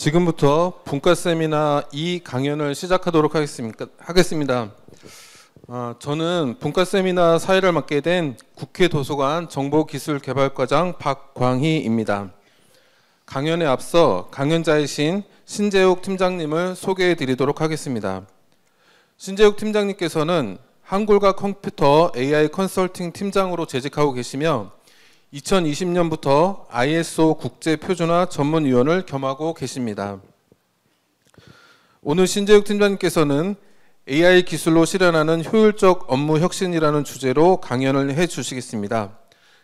지금부터 분과 세미나 2 강연을 시작하도록 하겠습니다. 저는 분과 세미나 사회를 맡게 된 국회 도서관 정보기술개발과장 박광희입니다. 강연에 앞서 강연자이신 신재욱 팀장님을 소개해 드리도록 하겠습니다. 신재욱 팀장님께서는 한글과 컴퓨터 AI 컨설팅 팀장으로 재직하고 계시며 2020년부터 ISO 국제표준화 전문위원을 겸하고 계십니다. 오늘 신재욱 팀장님께서는 AI 기술로 실현하는 효율적 업무 혁신이라는 주제로 강연을 해주시겠습니다.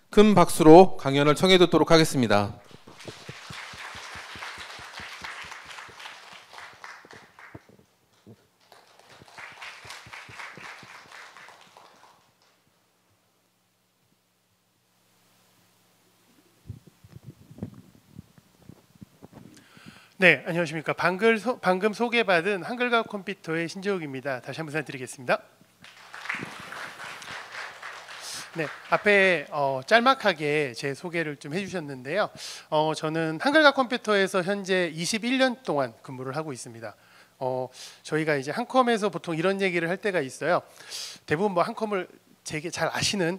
큰 박수로 강연을 청해 듣도록 하겠습니다. 네, 안녕하십니까. 방금 소개받은 한글과 컴퓨터의 신재욱입니다. 다시 한번 인사드리겠습니다. 네, 앞에 짤막하게 제 소개를 좀 해주셨는데요. 저는 한글과 컴퓨터에서 현재 21년 동안 근무를 하고 있습니다. 저희가 이제 한컴에서 보통 이런 얘기를 할 때가 있어요. 대부분 뭐 한컴을 되게 잘 아시는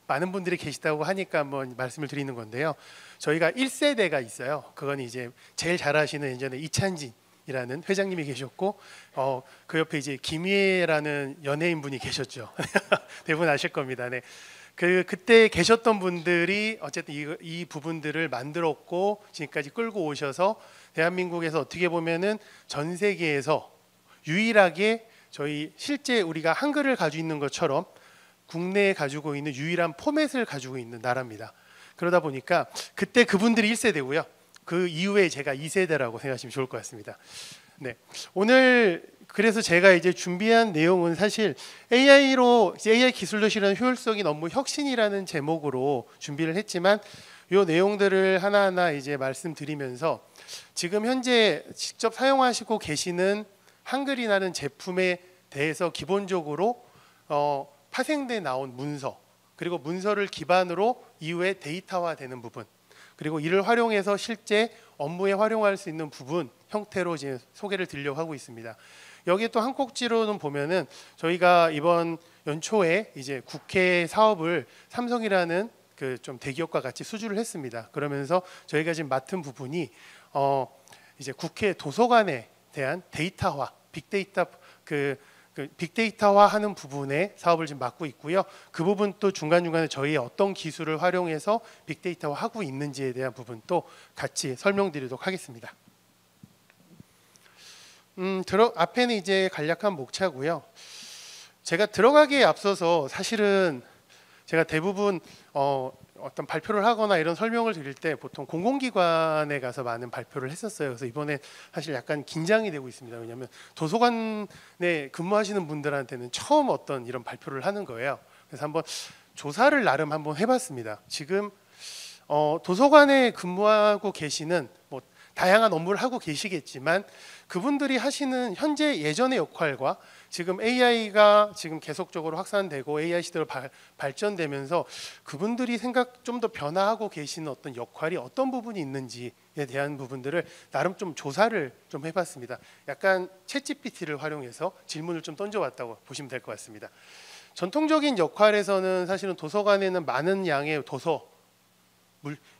많은 분들이 계시다고 하니까 한번 말씀을 드리는 건데요. 저희가 1세대가 있어요. 그건 이제 제일 잘 아시는 예전에 이찬진이라는 회장님이 계셨고, 그 옆에 이제 김희애라는 연예인분이 계셨죠. 대부분 아실 겁니다. 네. 그때 계셨던 분들이 어쨌든 이 부분들을 만들었고 지금까지 끌고 오셔서 대한민국에서 어떻게 보면은 전 세계에서 유일하게 저희 실제 우리가 한글을 가지고 있는 것처럼 국내에 가지고 있는 유일한 포맷을 가지고 있는 나라입니다. 그러다 보니까 그때 그분들이 1세대고요. 그 이후에 제가 2세대라고 생각하시면 좋을 것 같습니다. 네, 오늘 그래서 제가 이제 준비한 내용은 사실 AI 기술로 실현하는 효율적인 업무 혁신이라는 제목으로 준비를 했지만 이 내용들을 하나하나 이제 말씀드리면서 지금 현재 직접 사용하시고 계시는 한글이라는 제품에 대해서 기본적으로 파생돼 나온 문서, 그리고 문서를 기반으로 이후에 데이터화되는 부분, 그리고 이를 활용해서 실제 업무에 활용할 수 있는 부분 형태로 이제 소개를 드리려고 하고 있습니다. 여기에 또 한 꼭지로는 보면은 저희가 이번 연초에 이제 국회 사업을 삼성이라는 그 좀 대기업과 같이 수주를 했습니다. 그러면서 저희가 지금 맡은 부분이 이제 국회 도서관에 대한 데이터화, 빅데이터 빅데이터화하는 부분의 사업을 지금 맡고 있고요. 그 부분 또 중간중간에 저희 어떤 기술을 활용해서 빅데이터화하고 있는지에 대한 부분도 같이 설명드리도록 하겠습니다. 앞에는 이제 간략한 목차고요. 제가 들어가기에 앞서서 사실은 제가 대부분 어떤 발표를 하거나 이런 설명을 드릴 때 보통 공공기관에 가서 많은 발표를 했었어요. 그래서 이번에 사실 약간 긴장이 되고 있습니다. 왜냐하면 도서관에 근무하시는 분들한테는 처음 어떤 이런 발표를 하는 거예요. 그래서 한번 조사를 나름 한번 해봤습니다. 지금 도서관에 근무하고 계시는 뭐 다양한 업무를 하고 계시겠지만 그분들이 하시는 현재 예전의 역할과 지금 AI가 지금 계속적으로 확산되고 AI 시대로 발전되면서 그분들이 좀 더 변화하고 계시는 어떤 역할이 어떤 부분이 있는지에 대한 부분들을 나름 좀 조사를 좀 해봤습니다. 약간 챗GPT를 활용해서 질문을 좀 던져봤다고 보시면 될 것 같습니다. 전통적인 역할에서는 사실은 도서관에는 많은 양의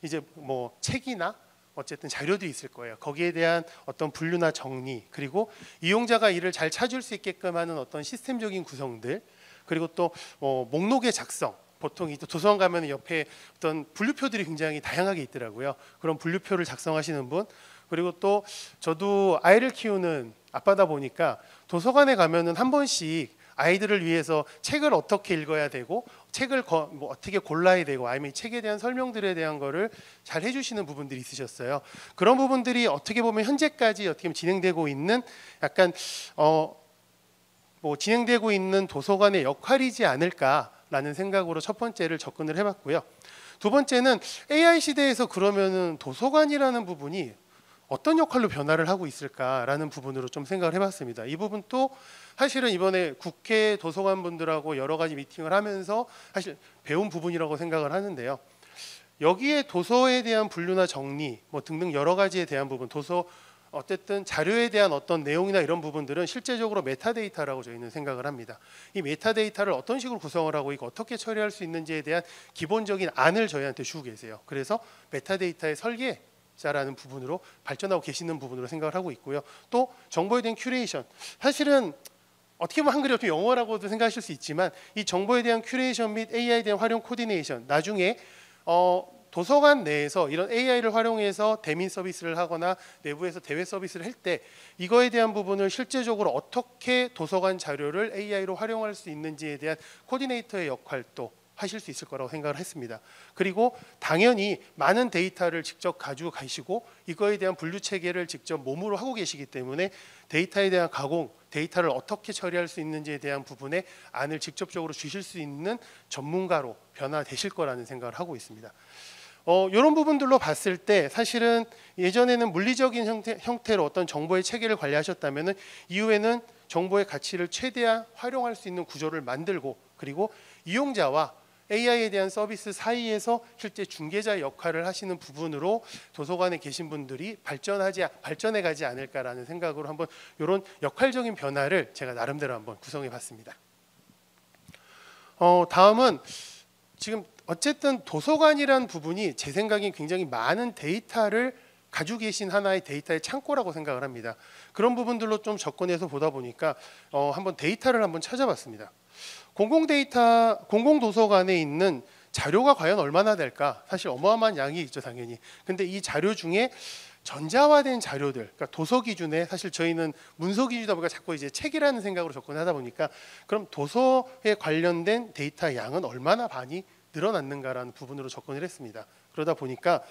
이제 뭐 책이나 어쨌든 자료도 있을 거예요. 거기에 대한 어떤 분류나 정리, 그리고 이용자가 이를 잘 찾을 수 있게끔 하는 어떤 시스템적인 구성들, 그리고 또 목록의 작성. 보통 도서관 가면 옆에 어떤 분류표들이 굉장히 다양하게 있더라고요. 그런 분류표를 작성하시는 분, 그리고 또 저도 아이를 키우는 아빠다 보니까 도서관에 가면은 한 번씩 아이들을 위해서 책을 어떻게 읽어야 되고 책을 뭐 어떻게 골라야 되고 아니면 이 책에 대한 설명들에 대한 거를 잘 해주시는 부분들이 있으셨어요. 그런 부분들이 어떻게 보면 현재까지 어떻게 보면 진행되고 있는 약간 뭐 진행되고 있는 도서관의 역할이지 않을까라는 생각으로 첫 번째를 접근을 해봤고요. 두 번째는 AI 시대에서 그러면은 도서관이라는 부분이 어떤 역할로 변화를 하고 있을까라는 부분으로 좀 생각을 해봤습니다. 이 부분도 사실은 이번에 국회 도서관 분들하고 여러 가지 미팅을 하면서 사실 배운 부분이라고 생각을 하는데요. 여기에 도서에 대한 분류나 정리 뭐 등등 여러 가지에 대한 부분, 도서 어쨌든 자료에 대한 어떤 내용이나 이런 부분들은 실제적으로 메타데이터라고 저희는 생각을 합니다. 이 메타데이터를 어떤 식으로 구성을 하고 이거 어떻게 처리할 수 있는지에 대한 기본적인 안을 저희한테 주고 계세요. 그래서 메타데이터의 설계자라는 부분으로 발전하고 계시는 부분으로 생각을 하고 있고요. 또 정보에 대한 큐레이션, 사실은 어떻게 보면 한글이 어떻게 영어라고도 생각하실 수 있지만 이 정보에 대한 큐레이션 및 AI에 대한 활용 코디네이션, 나중에 도서관 내에서 이런 AI를 활용해서 대민 서비스를 하거나 내부에서 대외 서비스를 할 때 이거에 대한 부분을 실제적으로 어떻게 도서관 자료를 AI로 활용할 수 있는지에 대한 코디네이터의 역할도 하실 수 있을 거라고 생각을 했습니다. 그리고 당연히 많은 데이터를 직접 가지고 가시고 이거에 대한 분류 체계를 직접 몸으로 하고 계시기 때문에 데이터에 대한 가공, 데이터를 어떻게 처리할 수 있는지에 대한 부분에 안을 직접적으로 주실 수 있는 전문가로 변화되실 거라는 생각을 하고 있습니다. 이런 부분들로 봤을 때 사실은 예전에는 물리적인 형태로 어떤 정보의 체계를 관리하셨다면 이후에는 정보의 가치를 최대한 활용할 수 있는 구조를 만들고 그리고 이용자와 AI에 대한 서비스 사이에서 실제 중개자의 역할을 하시는 부분으로 도서관에 계신 분들이 발전해 가지 않을까라는 생각으로 한번 이런 역할적인 변화를 제가 나름대로 한번 구성해 봤습니다. 다음은 지금 어쨌든 도서관이란 부분이 제 생각엔 굉장히 많은 데이터를 가지고 계신 하나의 데이터의 창고라고 생각을 합니다. 그런 부분들로 좀 접근해서 보다 보니까 한번 데이터를 한번 찾아봤습니다. 공공도서관에 있는 자료가 과연 얼마나 될까? 사실 어마어마한 양이 있죠, 당연히. 근데 이 자료 중에 전자화된 자료들, 그러니까 도서 기준에 사실 저희는 문서 기준이다 보니까 자꾸 이제 책이라는 생각으로 접근하다 보니까 그럼 도서에 관련된 데이터 양은 얼마나 많이 늘어났는가라는 부분으로 접근을 했습니다. 그러다 보니까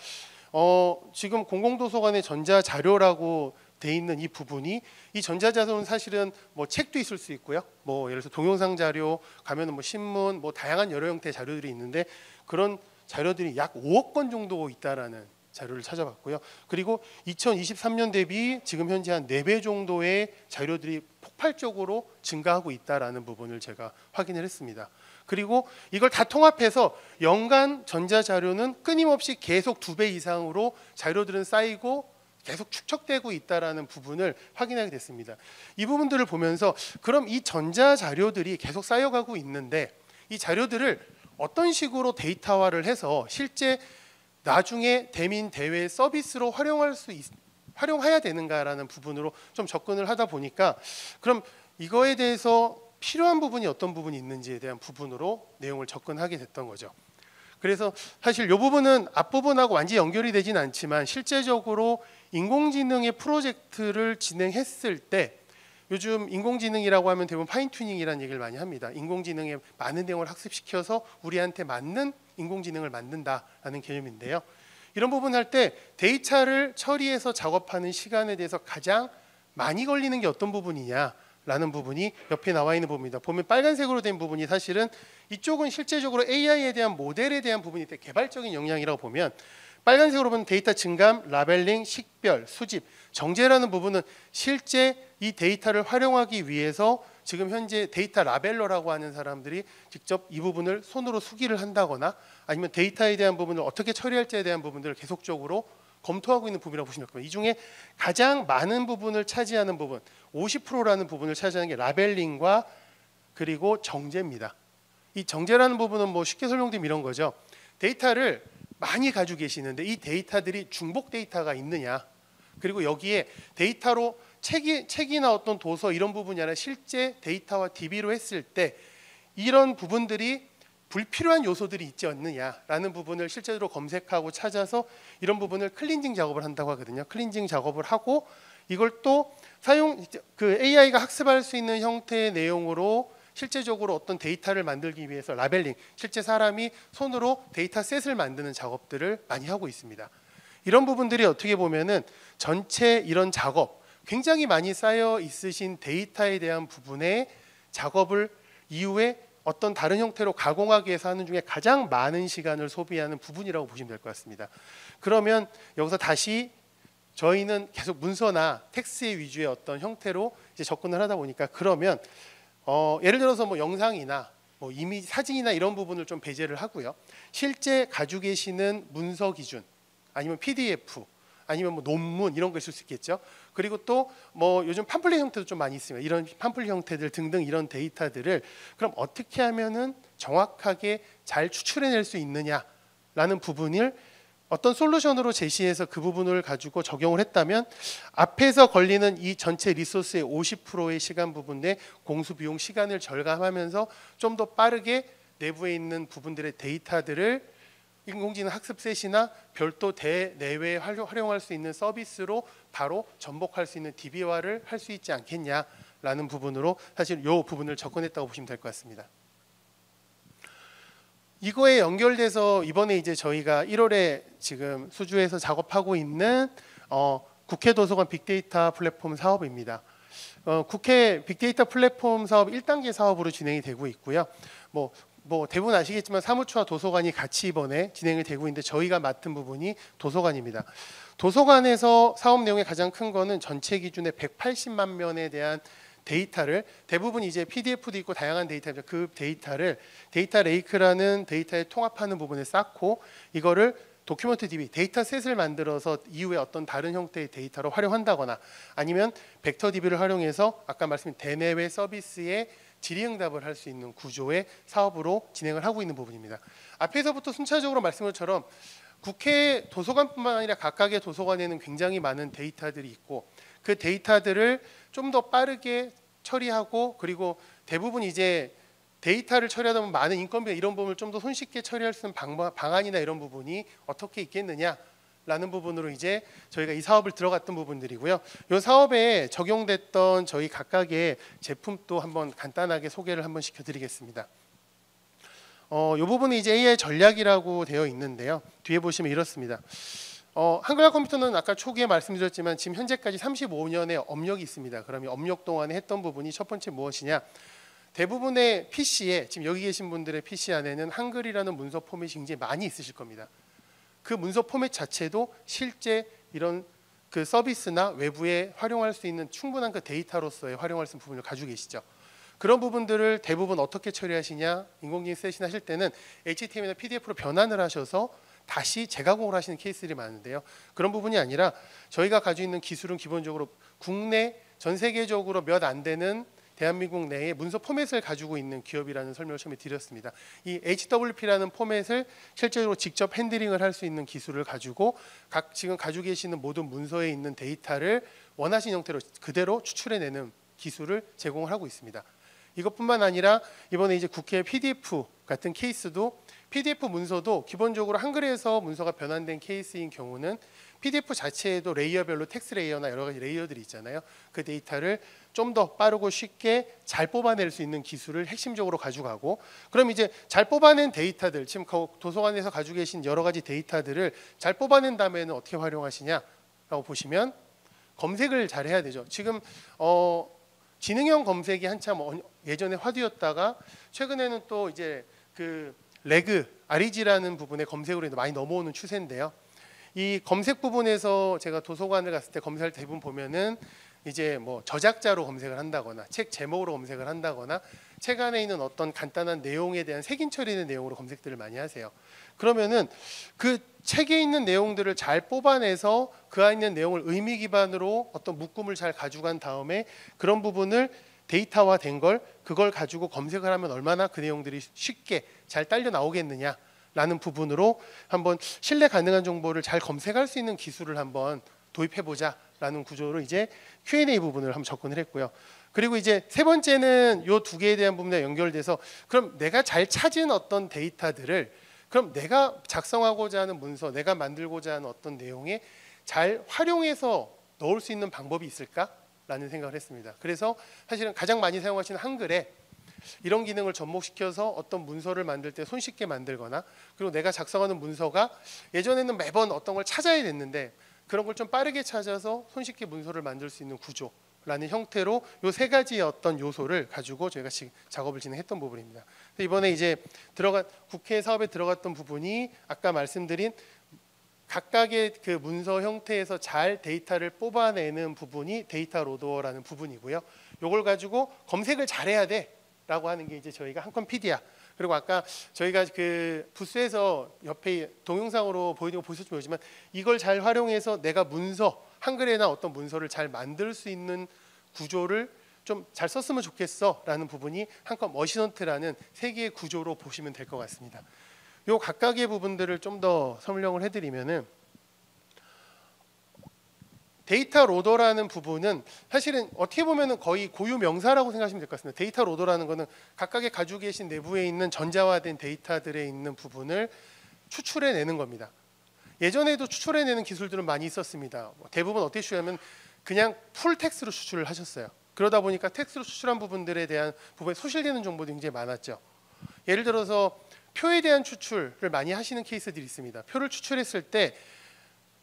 지금 공공도서관의 전자자료라고 돼 있는 이 부분이 이 전자자료는 사실은 뭐 책도 있을 수 있고요. 뭐 예를 들어서 동영상 자료 가면은 뭐 신문 뭐 다양한 여러 형태의 자료들이 있는데 그런 자료들이 약 5억 건 정도 있다라는 자료를 찾아봤고요. 그리고 2023년 대비 지금 현재 한 4배 정도의 자료들이 폭발적으로 증가하고 있다라는 부분을 제가 확인을 했습니다. 그리고 이걸 다 통합해서 연간 전자자료는 끊임없이 계속 2배 이상으로 자료들은 쌓이고 계속 축적되고 있다라는 부분을 확인하게 됐습니다. 이 부분들을 보면서 그럼 이 전자자료들이 계속 쌓여가고 있는데 이 자료들을 어떤 식으로 데이터화를 해서 실제 나중에 대민 대외 서비스로 활용해야 되는가라는 부분으로 좀 접근을 하다 보니까 그럼 이거에 대해서 필요한 부분이 어떤 부분이 있는지에 대한 부분으로 내용을 접근하게 됐던 거죠. 그래서 사실 이 부분은 앞부분하고 완전히 연결이 되진 않지만 실제적으로 인공지능의 프로젝트를 진행했을 때 요즘 인공지능이라고 하면 대부분 파인튜닝이라는 얘기를 많이 합니다. 인공지능의 많은 내용을 학습시켜서 우리한테 맞는 인공지능을 만든다라는 개념인데요. 이런 부분 할 때 데이터를 처리해서 작업하는 시간에 대해서 가장 많이 걸리는 게 어떤 부분이냐라는 부분이 옆에 나와 있는 부분입니다. 보면 빨간색으로 된 부분이 사실은 이쪽은 실제적으로 AI에 대한 모델에 대한 부분이 되게 개발적인 역량이라고 보면 빨간색으로 보면 데이터 증감, 라벨링, 식별, 수집, 정제라는 부분은 실제 이 데이터를 활용하기 위해서 지금 현재 데이터 라벨러라고 하는 사람들이 직접 이 부분을 손으로 수기를 한다거나 아니면 데이터에 대한 부분을 어떻게 처리할지에 대한 부분들을 계속적으로 검토하고 있는 부분이라고 보시면 됩니다. 이 중에 가장 많은 부분을 차지하는 부분, 50%라는 부분을 차지하는 게 라벨링과 그리고 정제입니다. 이 정제라는 부분은 뭐 쉽게 설명드리면 이런 거죠. 데이터를 많이 가지고 계시는데 이 데이터들이 중복 데이터가 있느냐, 그리고 여기에 데이터로 책이나 어떤 도서 이런 부분이 아니라 실제 데이터와 DB로 했을 때 이런 부분들이 불필요한 요소들이 있지 않느냐라는 부분을 실제로 검색하고 찾아서 이런 부분을 클린징 작업을 한다고 하거든요. 클린징 작업을 하고 이걸 또 AI가 학습할 수 있는 형태의 내용으로 실제적으로 어떤 데이터를 만들기 위해서 라벨링, 실제 사람이 손으로 데이터셋을 만드는 작업들을 많이 하고 있습니다. 이런 부분들이 어떻게 보면은 전체 이런 작업, 굉장히 많이 쌓여 있으신 데이터에 대한 부분의 작업을 이후에 어떤 다른 형태로 가공하기 위해서 하는 중에 가장 많은 시간을 소비하는 부분이라고 보시면 될 것 같습니다. 그러면 여기서 다시 저희는 계속 문서나 텍스트 위주의 어떤 형태로 이제 접근을 하다 보니까 그러면 예를 들어서 뭐 영상이나 뭐 이미지, 사진이나 이런 부분을 좀 배제를 하고요. 실제 가지고 계시는 문서 기준, 아니면 PDF, 아니면 뭐 논문 이런 거 있을 수 있겠죠. 그리고 또 뭐 요즘 팜플렛 형태도 좀 많이 있습니다. 이런 팜플렛 형태들 등등 이런 데이터들을 그럼 어떻게 하면은 정확하게 잘 추출해낼 수 있느냐라는 부분을 어떤 솔루션으로 제시해서 그 부분을 가지고 적용을 했다면 앞에서 걸리는 이 전체 리소스의 50%의 시간 부분의 공수 비용 시간을 절감하면서 좀 더 빠르게 내부에 있는 부분들의 데이터들을 인공지능 학습 셋이나 별도 대내외에 활용할 수 있는 서비스로 바로 전복할 수 있는 DB화를 할 수 있지 않겠냐라는 부분으로 사실 이 부분을 접근했다고 보시면 될 것 같습니다. 이거에 연결돼서 이번에 이제 저희가 1월에 지금 수주에서 작업하고 있는 국회 도서관 빅데이터 플랫폼 사업입니다. 국회 빅데이터 플랫폼 사업 1단계 사업으로 진행이 되고 있고요. 뭐 대부분 아시겠지만 사무처와 도서관이 같이 이번에 진행이 되고 있는데 저희가 맡은 부분이 도서관입니다. 도서관에서 사업 내용의 가장 큰 거는 전체 기준의 180만 면에 대한 데이터를 대부분 이제 PDF도 있고 다양한 데이터입니다. 그 데이터를 데이터 레이크라는 데이터에 통합하는 부분에 쌓고 이거를 도큐먼트 DB 데이터셋을 만들어서 이후에 어떤 다른 형태의 데이터로 활용한다거나 아니면 벡터 DB를 활용해서 아까 말씀드린 대내외 서비스에 질의응답을 할 수 있는 구조의 사업으로 진행을 하고 있는 부분입니다. 앞에서부터 순차적으로 말씀한 것처럼 국회 도서관뿐만 아니라 각각의 도서관에는 굉장히 많은 데이터들이 있고 그 데이터들을 좀 더 빠르게 처리하고 그리고 대부분 이제 데이터를 처리하다 보면 많은 인건비 이런 부분을 좀 더 손쉽게 처리할 수 있는 방안이나 이런 부분이 어떻게 있겠느냐라는 부분으로 이제 저희가 이 사업을 들어갔던 부분들이고요. 이 사업에 적용됐던 저희 각각의 제품도 한번 간단하게 소개를 한번 시켜드리겠습니다. 이 부분은 이제 AI 전략이라고 되어 있는데요. 뒤에 보시면 이렇습니다. 한글화 컴퓨터는 아까 초기에 말씀드렸지만 지금 현재까지 35년의 업력이 있습니다. 그러면 업력 동안에 했던 부분이 첫 번째 무엇이냐? 대부분의 PC에 지금 여기 계신 분들의 PC 안에는 한글이라는 문서 포맷이 굉장히 많이 있으실 겁니다. 그 문서 포맷 자체도 실제 이런 그 서비스나 외부에 활용할 수 있는 충분한 그 데이터로서의 활용할 수 있는 부분을 가지고 계시죠. 그런 부분들을 대부분 어떻게 처리하시냐? 인공지능 세션 하실 때는 HTML이나 PDF로 변환을 하셔서 다시 재가공을 하시는 케이스들이 많은데요. 그런 부분이 아니라 저희가 가지고 있는 기술은 기본적으로 국내 전 세계적으로 몇 안 되는 대한민국 내에 문서 포맷을 가지고 있는 기업이라는 설명을 처음에 드렸습니다. 이 HWP라는 포맷을 실제로 직접 핸들링을 할 수 있는 기술을 가지고 지금 가지고 계시는 모든 문서에 있는 데이터를 원하신 형태로 그대로 추출해내는 기술을 제공을 하고 있습니다. 이것뿐만 아니라 이번에 이제 국회 PDF 같은 케이스도 PDF 문서도 기본적으로 한글에서 문서가 변환된 케이스인 경우는 PDF 자체에도 레이어별로 텍스트 레이어나 여러 가지 레이어들이 있잖아요. 그 데이터를 좀 더 빠르고 쉽게 잘 뽑아낼 수 있는 기술을 핵심적으로 가져가고 그럼 이제 잘 뽑아낸 데이터들 지금 도서관에서 가지고 계신 여러 가지 데이터들을 잘 뽑아낸 다음에는 어떻게 활용하시냐라고 보시면 검색을 잘 해야 되죠. 지금 지능형 검색이 한참 예전에 화두였다가 최근에는 또 이제 그 REG라는 부분의 검색으로 많이 넘어오는 추세인데요. 이 검색 부분에서 제가 도서관을 갔을 때 검색할 때 대부분 보면은 이제 뭐 저작자로 검색을 한다거나 책 제목으로 검색을 한다거나 책 안에 있는 어떤 간단한 내용에 대한 색인 처리된 내용으로 검색들을 많이 하세요. 그러면은 그 책에 있는 내용들을 잘 뽑아내서 그 안에 있는 내용을 의미 기반으로 어떤 묶음을 잘 가져간 다음에 그런 부분을 데이터화된 그걸 가지고 검색을 하면 얼마나 그 내용들이 쉽게 잘 딸려 나오겠느냐라는 부분으로 한번 신뢰 가능한 정보를 잘 검색할 수 있는 기술을 한번 도입해보자라는 구조로 이제 Q&A 부분을 한번 접근을 했고요. 그리고 이제 세 번째는 이 두 개에 대한 부분에 연결돼서 그럼 내가 잘 찾은 어떤 데이터들을 그럼 내가 작성하고자 하는 문서, 내가 만들고자 하는 어떤 내용에 잘 활용해서 넣을 수 있는 방법이 있을까라는 생각을 했습니다. 그래서 사실은 가장 많이 사용하시는 한글에 이런 기능을 접목시켜서 어떤 문서를 만들 때 손쉽게 만들거나 그리고 내가 작성하는 문서가 예전에는 매번 어떤 걸 찾아야 됐는데 그런 걸 좀 빠르게 찾아서 손쉽게 문서를 만들 수 있는 구조라는 형태로 이 세 가지의 어떤 요소를 가지고 저희가 지금 작업을 진행했던 부분입니다. 이번에 이제 국회 사업에 들어갔던 부분이 아까 말씀드린 각각의 그 문서 형태에서 잘 데이터를 뽑아내는 부분이 데이터 로더라는 부분이고요. 이걸 가지고 검색을 잘해야 돼라고 하는 게 이제 저희가 한컴피디아. 그리고 아까 저희가 그 부스에서 옆에 동영상으로 보여드리고 보셨으면 모르지만 이걸 잘 활용해서 내가 문서, 한글에나 어떤 문서를 잘 만들 수 있는 구조를 좀 잘 썼으면 좋겠어 라는 부분이 한컷 머신헌트라는 세 개의 구조로 보시면 될 것 같습니다. 요 각각의 부분들을 좀 더 설명을 해드리면은, 데이터 로더라는 부분은 사실은 어떻게 보면은 거의 고유 명사라고 생각하시면 될 것 같습니다. 데이터 로더라는 거는 각각의 가지고 계신 내부에 있는 전자화된 데이터들에 있는 부분을 추출해내는 겁니다. 예전에도 추출해내는 기술들은 많이 있었습니다. 대부분 어떻게 추출하면 그냥 풀 텍스트로 추출을 하셨어요. 그러다 보니까 텍스트로 추출한 부분들에 대한 부분에 소실되는 정보도 굉장히 많았죠. 예를 들어서 표에 대한 추출을 많이 하시는 케이스들이 있습니다. 표를 추출했을 때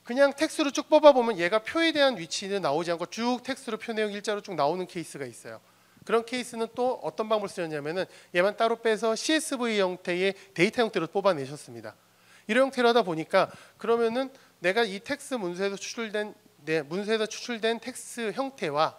그냥 텍스트로 쭉 뽑아보면 얘가 표에 대한 위치는 나오지 않고 쭉 텍스트로 표 내용 일자로 쭉 나오는 케이스가 있어요. 그런 케이스는 또 어떤 방법을 쓰였냐면은 얘만 따로 빼서 CSV 형태의 데이터 형태로 뽑아내셨습니다. 이런 형태로 하다 보니까 그러면은 내가 이 텍스트 문서에서 추출된 텍스트 형태와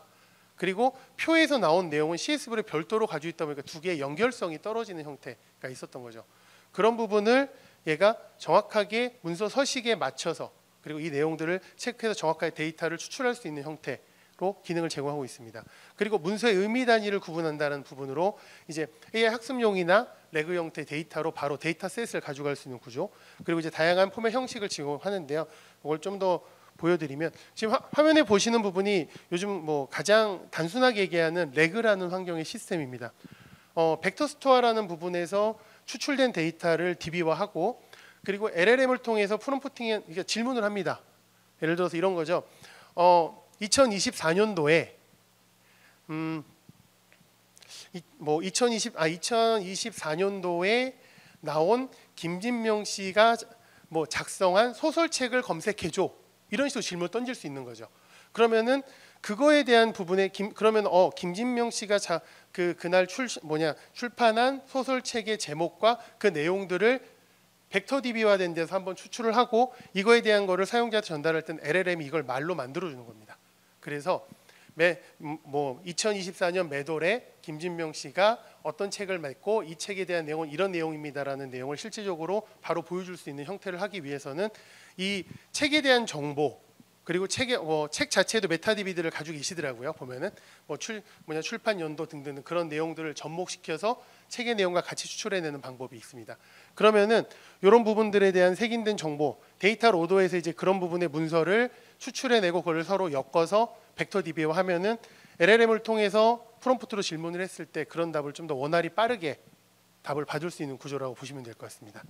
그리고 표에서 나온 내용은 CSV를 별도로 가지고 있다 보니까 두 개의 연결성이 떨어지는 형태가 있었던 거죠. 그런 부분을 얘가 정확하게 문서 서식에 맞춰서 그리고 이 내용들을 체크해서 정확하게 데이터를 추출할 수 있는 형태로 기능을 제공하고 있습니다. 그리고 문서의 의미 단위를 구분한다는 부분으로 이제 AI 학습용이나 레그 형태 데이터로 바로 데이터셋을 가져갈 수 있는 구조, 그리고 이제 다양한 포맷 형식을 제공하는데요. 이걸 좀 더 보여드리면 지금 화면에 보시는 부분이 요즘 뭐 가장 단순하게 얘기하는 레그라는 환경의 시스템입니다. 벡터 스토어라는 부분에서 추출된 데이터를 DB화하고 그리고 LLM을 통해서 프롬프팅에 질문을 합니다. 예를 들어서 이런 거죠. 2024년도에 2024년도에 나온 김진명 씨가 뭐 작성한 소설책을 검색해줘. 이런 식으로 질문을 던질 수 있는 거죠. 그러면은 그거에 대한 부분에 김진명 씨가 그날 출판한 소설책의 제목과 그 내용들을 벡터 DB화된 데서 한번 추출을 하고 이거에 대한 거를 사용자한테 전달할 때는 LLM이 이걸 말로 만들어 주는 겁니다. 그래서 2024년 매돌에 김진명 씨가 어떤 책을 맺고 이 책에 대한 내용은 이런 내용입니다라는 내용을 실질적으로 바로 보여줄 수 있는 형태를 하기 위해서는 이 책에 대한 정보 그리고 책 자체에도 메타DB들을 가지고 계시더라고요. 보면은 출판 연도 등등 그런 내용들을 접목시켜서 책의 내용과 같이 추출해내는 방법이 있습니다. 그러면은 이런 부분들에 대한 색인된 정보, 데이터 로더에서 이제 그런 부분의 문서를 추출해내고 그걸 서로 엮어서 벡터 DB화하면은 LLM을 통해서 프롬프트로 질문을 했을 때 그런 답을 좀 더 원활히 빠르게 답을 받을 수 있는 구조라고 보시면 될 것 같습니다.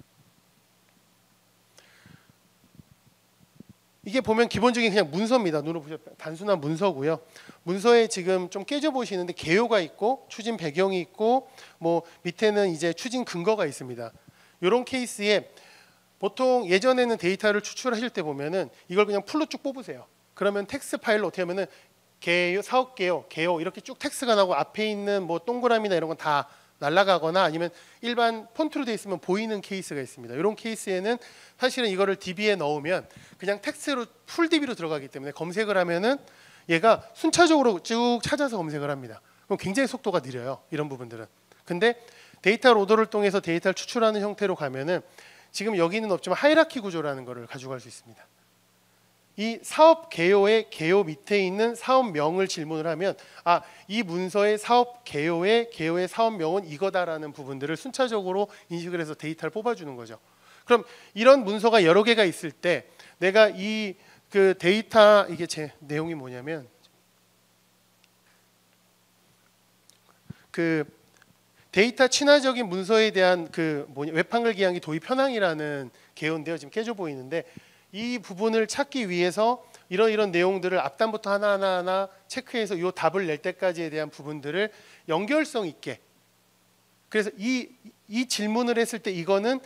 이게 보면 기본적인 그냥 문서입니다. 눈으로 보시면 단순한 문서고요. 문서에 지금 좀 깨져 보시는데 개요가 있고 추진 배경이 있고 뭐 밑에는 이제 추진 근거가 있습니다. 이런 케이스에 보통 예전에는 데이터를 추출하실 때 보면은 이걸 그냥 풀로 쭉 뽑으세요. 그러면 텍스트 파일로 어떻게 하면은 개요, 사업 개요, 개요 이렇게 쭉 텍스트가 나오고 앞에 있는 뭐 동그라미나 이런 건 다 날아가거나 아니면 일반 폰트로 되어 있으면 보이는 케이스가 있습니다. 이런 케이스에는 사실은 이거를 DB에 넣으면 그냥 텍스트로 풀 DB로 들어가기 때문에 검색을 하면은 얘가 순차적으로 쭉 찾아서 검색을 합니다. 그럼 굉장히 속도가 느려요. 이런 부분들은. 근데 데이터 로더를 통해서 데이터를 추출하는 형태로 가면은 지금 여기는 없지만 하이라키 구조라는 거를 가져갈 수 있습니다. 이 사업 개요의 개요 밑에 있는 사업명을 질문을 하면 이 문서의 사업 개요의 사업명은 이거다라는 부분들을 순차적으로 인식을 해서 데이터를 뽑아주는 거죠. 그럼 이런 문서가 여러 개가 있을 때 내가 이 그 데이터 이게 제 내용이 뭐냐면 그 데이터 친화적인 문서에 대한 웹한글 기항기 도입 현황이라는 개요인데요. 지금 깨져 보이는데 이 부분을 찾기 위해서 이런 내용들을 앞단부터 하나하나 체크해서 이 답을 낼 때까지에 대한 부분들을 연결성 있게 그래서 이 질문을 했을 때 이거는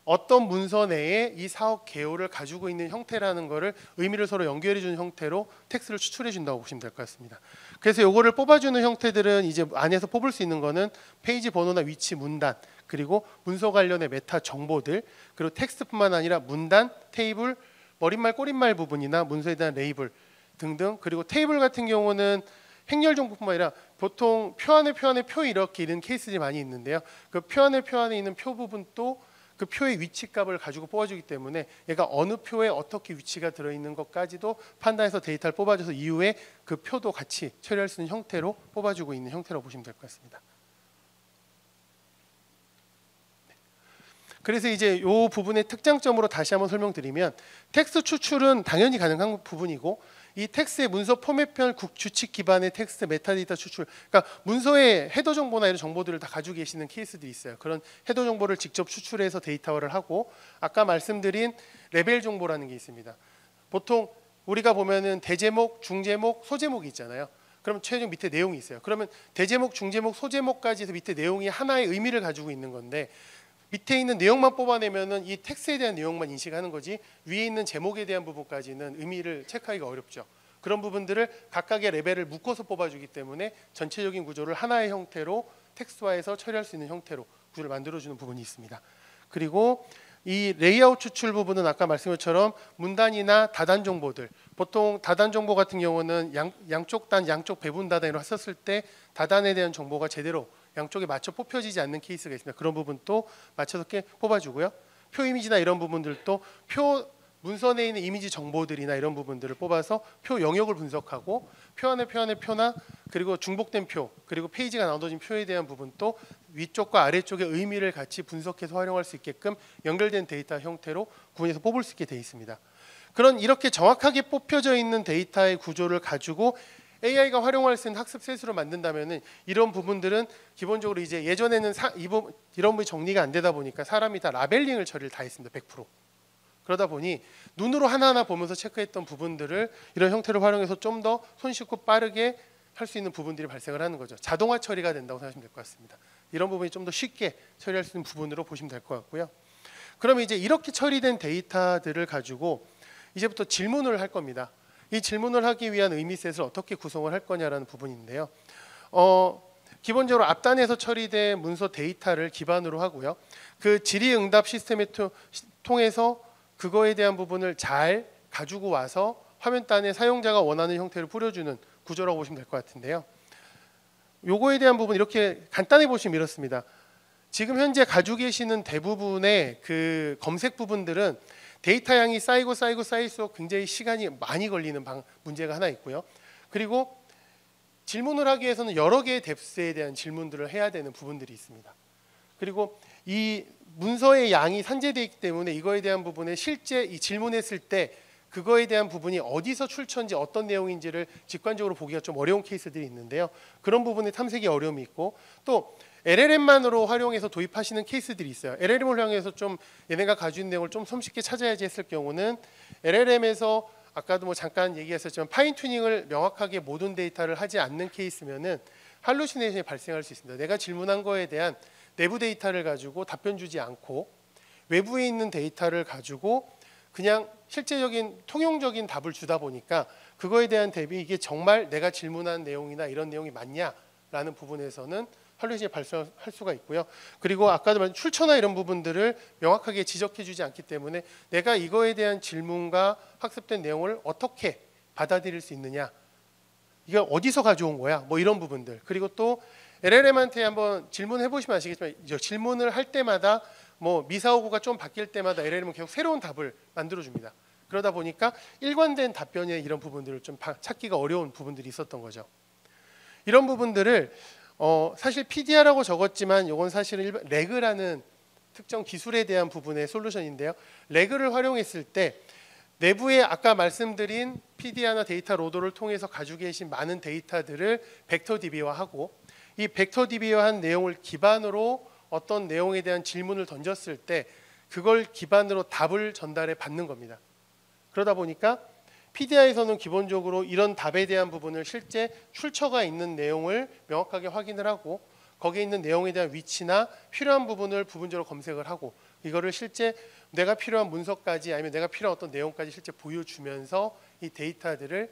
어떤 문서 내에 이 사업 개요를 가지고 있는 형태라는 거를 의미를 서로 연결해 주는 형태로 텍스트를 추출해 준다고 보시면 될 것 같습니다. 그래서 요거를 뽑아주는 형태들은 이제 안에서 뽑을 수 있는 거는 페이지 번호나 위치, 문단 그리고 문서 관련의 메타 정보들 그리고 텍스트뿐만 아니라 문단, 테이블, 머릿말, 꼬릿말 부분이나 문서에 대한 레이블 등등 그리고 테이블 같은 경우는 행렬 정보뿐만 아니라 보통 표 안에 표 이렇게 이런 케이스들이 많이 있는데요. 그 표 안에 있는 표 부분도 그 표의 위치값을 가지고 뽑아주기 때문에 얘가 어느 표에 어떻게 위치가 들어있는 것까지도 판단해서 데이터를 뽑아줘서 이후에 그 표도 같이 처리할 수 있는 형태로 뽑아주고 있는 형태라고 보시면 될 것 같습니다. 그래서 이제 이 부분의 특장점으로 다시 한번 설명드리면 텍스트 추출은 당연히 가능한 부분이고 이 텍스트의 문서 포맷별 규칙 기반의 텍스트 메타데이터 추출, 그러니까 문서의 헤더 정보나 이런 정보들을 다 가지고 계시는 케이스들이 있어요. 그런 헤더 정보를 직접 추출해서 데이터화를 하고 아까 말씀드린 레벨 정보라는 게 있습니다. 보통 우리가 보면은 대제목, 중제목, 소제목이 있잖아요. 그럼 최종 밑에 내용이 있어요. 그러면 대제목, 중제목, 소제목까지 해서 밑에 내용이 하나의 의미를 가지고 있는 건데 밑에 있는 내용만 뽑아내면은 이 텍스트에 대한 내용만 인식하는 거지 위에 있는 제목에 대한 부분까지는 의미를 체크하기가 어렵죠. 그런 부분들을 각각의 레벨을 묶어서 뽑아주기 때문에 전체적인 구조를 하나의 형태로 텍스트화해서 처리할 수 있는 형태로 구조를 만들어주는 부분이 있습니다. 그리고 이 레이아웃 추출 부분은 아까 말씀한 것처럼 문단이나 다단 정보들, 보통 다단 정보 같은 경우는 양쪽 단, 양쪽 배분 다단으로 했었을 때 다단에 대한 정보가 제대로 양쪽에 맞춰 뽑혀지지 않는 케이스가 있습니다. 그런 부분도 맞춰서 뽑아주고요. 표 이미지나 이런 부분들도 표 문서 내에 있는 이미지 정보들이나 이런 부분들을 뽑아서 표 영역을 분석하고 표 안에 표나 그리고 중복된 표 그리고 페이지가 나눠진 표에 대한 부분도 위쪽과 아래쪽의 의미를 같이 분석해서 활용할 수 있게끔 연결된 데이터 형태로 구분해서 뽑을 수 있게 되어 있습니다. 그런 이렇게 정확하게 뽑혀져 있는 데이터의 구조를 가지고 AI가 활용할 수 있는 학습 세수로 만든다면은 이런 부분들은 기본적으로 이제 예전에는 이런 부분이 정리가 안 되다 보니까 사람이 다 라벨링을 처리를 다 했습니다. 100%. 그러다 보니 눈으로 하나하나 보면서 체크했던 부분들을 이런 형태로 활용해서 좀 더 손쉽고 빠르게 할 수 있는 부분들이 발생을 하는 거죠. 자동화 처리가 된다고 생각하시면 될 것 같습니다. 이런 부분이 좀 더 쉽게 처리할 수 있는 부분으로 보시면 될 것 같고요. 그러면 이제 이렇게 처리된 데이터들을 가지고 이제부터 질문을 할 겁니다. 이 질문을 하기 위한 의미셋을 어떻게 구성을 할 거냐라는 부분인데요. 기본적으로 앞단에서 처리된 문서 데이터를 기반으로 하고요. 그 질의응답 시스템을 통해서 그거에 대한 부분을 잘 가지고 와서 화면단에 사용자가 원하는 형태를 뿌려주는 구조라고 보시면 될 것 같은데요. 요거에 대한 부분 이렇게 간단히 보시면 이렇습니다. 지금 현재 가지고 계시는 대부분의 그 검색 부분들은 데이터 양이 쌓일수록 굉장히 시간이 많이 걸리는 문제가 하나 있고요. 그리고 질문을 하기 위해서는 여러 개의 뎁스에 대한 질문들을 해야 되는 부분들이 있습니다. 그리고 이 문서의 양이 산재되어 있기 때문에 이거에 대한 부분에 실제 이 질문했을 때 그거에 대한 부분이 어디서 출처인지 어떤 내용인지를 직관적으로 보기가 좀 어려운 케이스들이 있는데요. 그런 부분에 탐색이 어려움이 있고 또 LLM만으로 활용해서 도입하시는 케이스들이 있어요. LLM을 활용해서 좀 얘네가 가지고 있는 내용을 좀 손쉽게 찾아야지 했을 경우는 LLM에서 아까도 뭐 잠깐 얘기했었지만 파인 튜닝을 명확하게 모든 데이터를 하지 않는 케이스면은 할루시네이션이 발생할 수 있습니다. 내가 질문한 거에 대한 내부 데이터를 가지고 답변 주지 않고 외부에 있는 데이터를 가지고 그냥 실제적인 통용적인 답을 주다 보니까 그거에 대한 대비 이게 정말 내가 질문한 내용이나 이런 내용이 맞냐라는 부분에서는 할루시네이션이 발생할 수가 있고요. 그리고 아까도 말한 출처나 이런 부분들을 명확하게 지적해주지 않기 때문에 내가 이거에 대한 질문과 학습된 내용을 어떻게 받아들일 수 있느냐, 이게 어디서 가져온 거야, 뭐 이런 부분들. 그리고 또 LLM한테 한번 질문해 보시면 아시겠지만 질문을 할 때마다 뭐 미사오구가 좀 바뀔 때마다 LLM은 계속 새로운 답을 만들어 줍니다. 그러다 보니까 일관된 답변의 이런 부분들을 좀 찾기가 어려운 부분들이 있었던 거죠. 이런 부분들을 사실 PDR라고 적었지만 이건 사실은 레그라는 특정 기술에 대한 부분의 솔루션인데요. 레그를 활용했을 때 내부에 아까 말씀드린 PDR나 데이터 로더를 통해서 가지고 계신 많은 데이터들을 벡터 DB화하고 이 벡터 DB화한 내용을 기반으로 어떤 내용에 대한 질문을 던졌을 때 그걸 기반으로 답을 전달해 받는 겁니다. 그러다 보니까 PDR에서는 기본적으로 이런 답에 대한 부분을 실제 출처가 있는 내용을 명확하게 확인을 하고 거기에 있는 내용에 대한 위치나 필요한 부분을 부분적으로 검색을 하고 이거를 실제 내가 필요한 문서까지 아니면 내가 필요한 어떤 내용까지 실제 보여주면서 이 데이터들을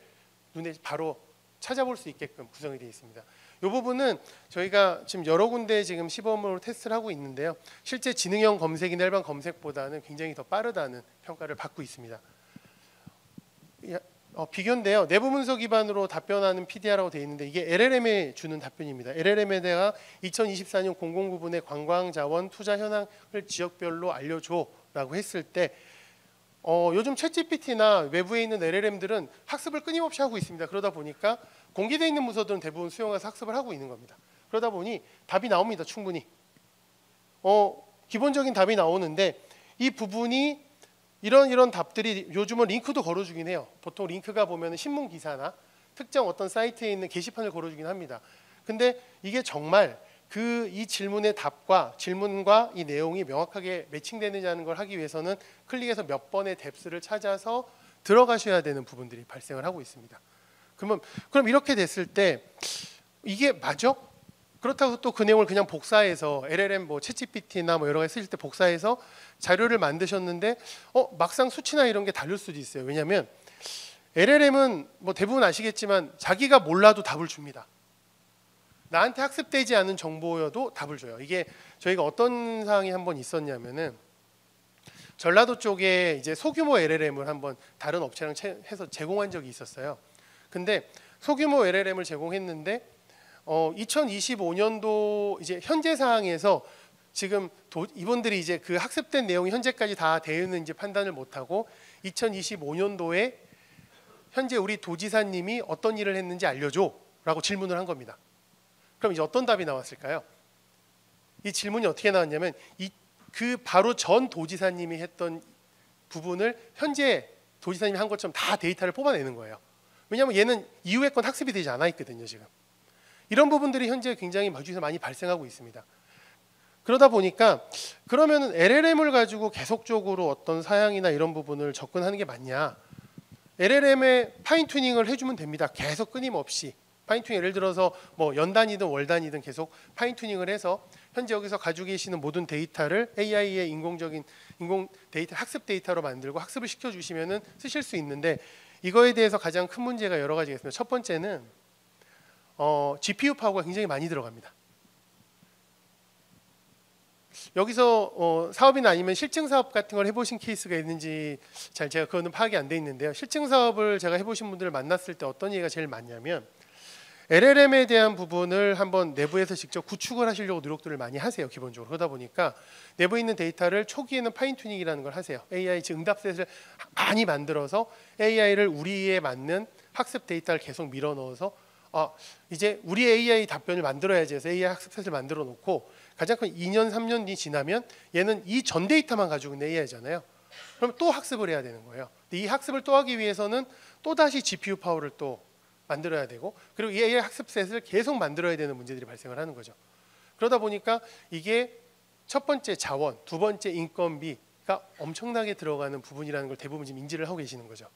눈에 바로 찾아볼 수 있게끔 구성이 되어 있습니다. 이 부분은 저희가 지금 여러 군데 지금 시범으로 테스트를 하고 있는데요. 실제 지능형 검색이나 일반 검색보다는 굉장히 더 빠르다는 평가를 받고 있습니다. 비교인데요. 내부 문서 기반으로 답변하는 PDR라고 되어 있는데 이게 LLM에 주는 답변입니다. LLM에 대한 2024년 공공부문의 관광자원 투자 현황을 지역별로 알려줘라고 했을 때 요즘 챗GPT나 외부에 있는 LLM들은 학습을 끊임없이 하고 있습니다. 그러다 보니까 공개되어 있는 문서들은 대부분 수용해서 학습을 하고 있는 겁니다. 그러다 보니 답이 나옵니다. 충분히. 기본적인 답이 나오는데 이 부분이 이런 답들이 요즘은 링크도 걸어주긴 해요. 보통 링크가 보면 신문 기사나 특정 어떤 사이트에 있는 게시판을 걸어주긴 합니다. 근데 이게 정말 이 질문의 답과 질문과 이 내용이 명확하게 매칭되느냐는 걸 하기 위해서는 클릭해서 몇 번의 뎁스를 찾아서 들어가셔야 되는 부분들이 발생을 하고 있습니다. 그럼 이렇게 됐을 때 이게 맞아? 그렇다고 또 그 내용을 그냥 복사해서 LLM 챗GPT나 여러 가지 쓰실 때 복사해서 자료를 만드셨는데 막상 수치나 이런 게 다를 수도 있어요. 왜냐하면 LLM은 대부분 아시겠지만 자기가 몰라도 답을 줍니다. 나한테 학습되지 않은 정보여도 답을 줘요. 이게 저희가 어떤 상황이 한번 있었냐면은 전라도 쪽에 이제 소규모 LLM을 한번 다른 업체랑 해서 제공한 적이 있었어요. 근데 소규모 LLM을 제공했는데 2025년도 이제 현재 상황에서 지금 이분들이 이제 그 학습된 내용이 현재까지 다 되어 있는지 판단을 못하고 2025년도에 현재 우리 도지사님이 어떤 일을 했는지 알려줘라고 질문을 한 겁니다. 그럼 이제 어떤 답이 나왔을까요? 이 질문이 어떻게 나왔냐면 그 바로 전 도지사님이 했던 부분을 현재 도지사님이 한 것처럼 다 데이터를 뽑아내는 거예요. 왜냐하면 얘는 이후의 건 학습이 되지 않아 있거든요. 지금 이런 부분들이 현재 굉장히 마주에서 많이 발생하고 있습니다. 그러다 보니까 그러면 LLM을 가지고 계속적으로 어떤 사양이나 이런 부분을 접근하는 게 맞냐? LLM에 파인 튜닝을 해주면 됩니다. 계속 끊임없이 파인 튜닝, 예를 들어서 연 단위든 월 단위든 계속 파인 튜닝을 해서 현재 여기서 가지고 계시는 모든 데이터를 AI의 인공 데이터 학습 데이터로 만들고 학습을 시켜주시면은 쓰실 수 있는데 이거에 대해서 가장 큰 문제가 여러 가지가 있습니다. 첫 번째는 GPU 파워가 굉장히 많이 들어갑니다. 여기서 사업이나 아니면 실증 사업 같은 걸 해보신 케이스가 있는지 제가 그거는 파악이 안 돼 있는데요. 실증 사업을 제가 해보신 분들을 만났을 때 어떤 얘기가 제일 많냐면 LLM에 대한 부분을 한번 내부에서 직접 구축을 하시려고 노력들을 많이 하세요. 기본적으로. 그러다 보니까 내부에 있는 데이터를 초기에는 파인 튜닝이라는 걸 하세요. AI 즉 응답셋을 많이 만들어서 AI를 우리에 맞는 학습 데이터를 계속 밀어 넣어서 이제 우리 AI 답변을 만들어야지 해서 AI 학습셋을 만들어 놓고 가장 큰 2년 3년 뒤 지나면 얘는 이 전 데이터만 가지고 있는 AI잖아요. 그럼 또 학습을 해야 되는 거예요. 근데 이 학습을 또 하기 위해서는 또다시 GPU 파워를 또 만들어야 되고 그리고 이 AI 학습셋을 계속 만들어야 되는 문제들이 발생을 하는 거죠. 그러다 보니까 이게 첫 번째 자원, 두 번째 인건비가 엄청나게 들어가는 부분이라는 걸 대부분 지금 인지를 하고 계시는 거죠.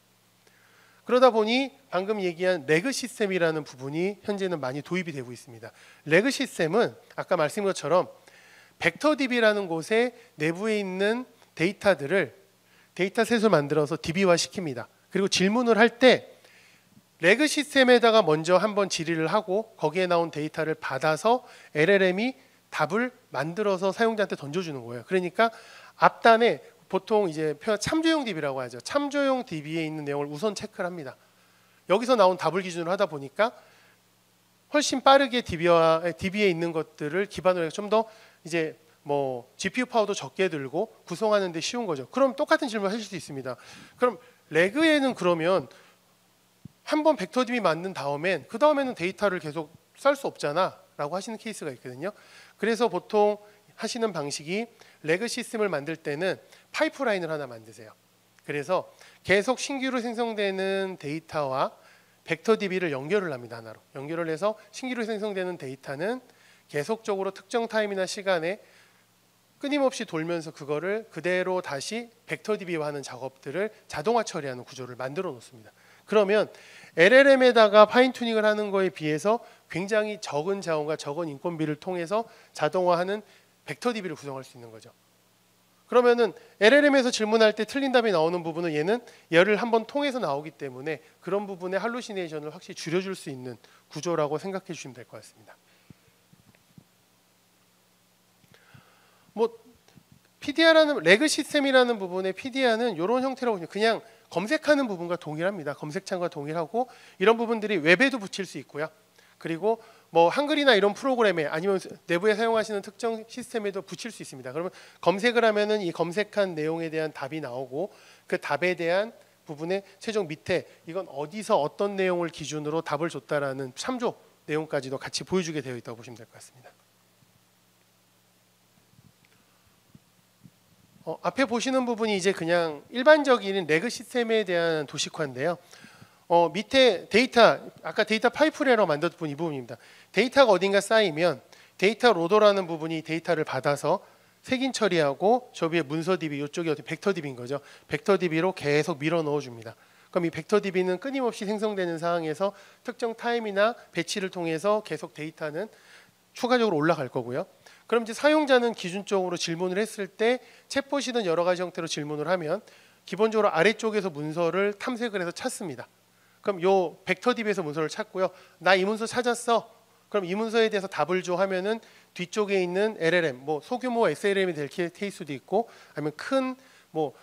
그러다 보니 방금 얘기한 레그 시스템이라는 부분이 현재는 많이 도입이 되고 있습니다. 레그 시스템은 아까 말씀드린 것처럼 벡터DB라는 곳에 내부에 있는 데이터셋을 만들어서 DB화 시킵니다. 그리고 질문을 할 때 레그 시스템에다가 먼저 한번 질의를 하고 거기에 나온 데이터를 받아서 LLM이 답을 만들어서 사용자한테 던져주는 거예요. 그러니까 앞단에 보통 이제 참조용 DB라고 하죠. 참조용 DB에 있는 내용을 우선 체크를 합니다. 여기서 나온 답을 기준으로 하다 보니까 훨씬 빠르게 DB에 있는 것들을 기반으로 해서 좀 더 이제 GPU 파워도 적게 들고 구성하는 데 쉬운 거죠. 그럼 똑같은 질문을 하실 수 있습니다. 그럼 레그에는 그러면 한번 벡터DB 만든 다음엔 그 다음에는 데이터를 계속 쌀 수 없잖아 라고 하시는 케이스가 있거든요. 그래서 보통 하시는 방식이 레그 시스템을 만들 때는 파이프라인을 하나 만드세요. 그래서 계속 신규로 생성되는 데이터와 벡터DB를 연결을 합니다. 하나로 연결을 해서 신규로 생성되는 데이터는 계속적으로 특정 타임이나 시간에 끊임없이 돌면서 그거를 그대로 다시 벡터DB화하는 작업들을 자동화 처리하는 구조를 만들어 놓습니다. 그러면 LLM에다가 파인 튜닝을 하는 거에 비해서 굉장히 적은 자원과 적은 인건비를 통해서 자동화하는 벡터DB를 구성할 수 있는 거죠. 그러면은 LLM에서 질문할 때 틀린 답이 나오는 부분은 얘를 한번 통해서 나오기 때문에 그런 부분의 할루시네이션을 확실히 줄여줄 수 있는 구조라고 생각해 주시면 될 것 같습니다. PDR라는 레그 시스템이라는 부분의 PDR는 이런 형태라고 그냥 검색하는 부분과 동일합니다. 검색창과 동일하고 이런 부분들이 웹에도 붙일 수 있고요. 그리고 뭐 한글이나 이런 프로그램에 아니면 내부에 사용하시는 특정 시스템에도 붙일 수 있습니다. 그러면 검색을 하면은 이 검색한 내용에 대한 답이 나오고 그 답에 대한 부분의 최종 밑에 이건 어디서 어떤 내용을 기준으로 답을 줬다라는 참조 내용까지도 같이 보여주게 되어 있다고 보시면 될 것 같습니다. 앞에 보시는 부분이 이제 그냥 일반적인 레그 시스템에 대한 도식화인데요. 밑에 데이터, 아까 데이터 파이프레러 만들었던 부분 이 부분입니다. 데이터가 어딘가 쌓이면 데이터 로더라는 부분이 데이터를 받아서 색인 처리하고 저 위에 문서 DB, 이쪽이 어디 벡터 DB인 거죠. 벡터 DB로 계속 밀어 넣어줍니다. 그럼 이 벡터 DB는 끊임없이 생성되는 상황에서 특정 타임이나 배치를 통해서 계속 데이터는 추가적으로 올라갈 거고요. 그럼 이제 사용자는 기준적으로 질문을 했을 때 챗봇이든 여러 가지 형태로 질문을 하면 기본적으로 아래쪽에서 문서를 탐색을 해서 찾습니다. 그럼 요 벡터 DB에서 문서를 찾고요. 나 이 문서 찾았어. 그럼 이 문서에 대해서 답을 줘 하면은 뒤쪽에 있는 LLM, 뭐 소규모 SLM이 될 케이스도 있고 아니면 큰 뭐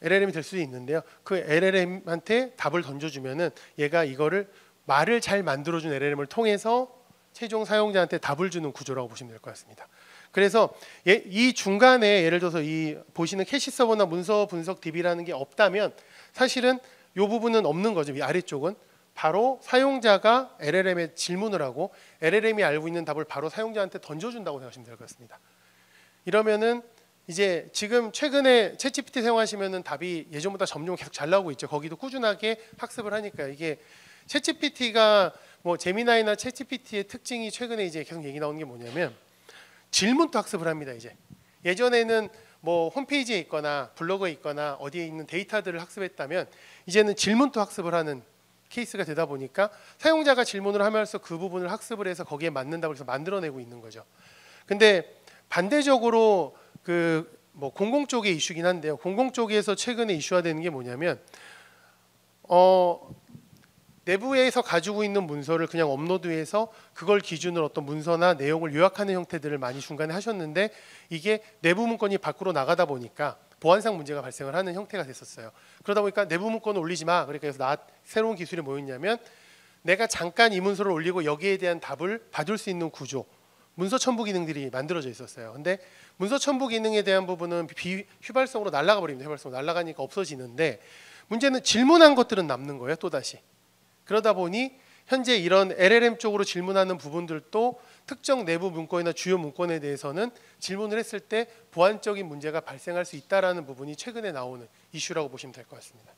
LLM이 될 수도 있는데요. 그 LLM한테 답을 던져주면은 얘가 이거를 말을 잘 만들어준 LLM을 통해서 최종 사용자한테 답을 주는 구조라고 보시면 될 것 같습니다. 그래서 이 중간에 예를 들어서 이 보시는 캐시 서버나 문서 분석 DB라는 게 없다면 사실은 이 부분은 없는 거죠. 이 아래쪽은 바로 사용자가 LLM에 질문을 하고 LLM이 알고 있는 답을 바로 사용자한테 던져준다고 생각하시면 될 것 같습니다. 이러면은 이제 지금 최근에 챗GPT 사용하시면은 답이 예전보다 점점 계속 잘 나오고 있죠. 거기도 꾸준하게 학습을 하니까 이게 챗GPT가 뭐 제미나이나 챗GPT의 특징이 최근에 이제 계속 얘기 나오는 게 뭐냐면 질문도 학습을 합니다. 이제 예전에는 뭐 홈페이지에 있거나 블로그에 있거나 어디에 있는 데이터들을 학습했다면 이제는 질문도 학습을 하는 케이스가 되다 보니까 사용자가 질문을 하면서 그 부분을 학습을 해서 거기에 맞는 답을 해서 만들어내고 있는 거죠. 근데 반대적으로 그 뭐 공공 쪽의 이슈긴 한데요. 공공 쪽에서 최근에 이슈화 되는 게 뭐냐면 내부에서 가지고 있는 문서를 그냥 업로드해서 그걸 기준으로 어떤 문서나 내용을 요약하는 형태들을 많이 중간에 하셨는데 이게 내부 문건이 밖으로 나가다 보니까 보안상 문제가 발생을 하는 형태가 됐었어요. 그러다 보니까 내부 문건을 올리지 마. 그러니까 그래서 새로운 기술이 뭐였냐면 내가 잠깐 이 문서를 올리고 여기에 대한 답을 받을 수 있는 구조, 문서 첨부 기능들이 만들어져 있었어요. 근데 문서 첨부 기능에 대한 부분은 비휘발성으로 날아가 버립니다. 휘발성으로 날아가니까 없어지는데 문제는 질문한 것들은 남는 거예요. 또다시. 그러다 보니 현재 이런 LLM 쪽으로 질문하는 부분들도 특정 내부 문건이나 주요 문건에 대해서는 질문을 했을 때 보안적인 문제가 발생할 수 있다라는 부분이 최근에 나오는 이슈라고 보시면 될 것 같습니다.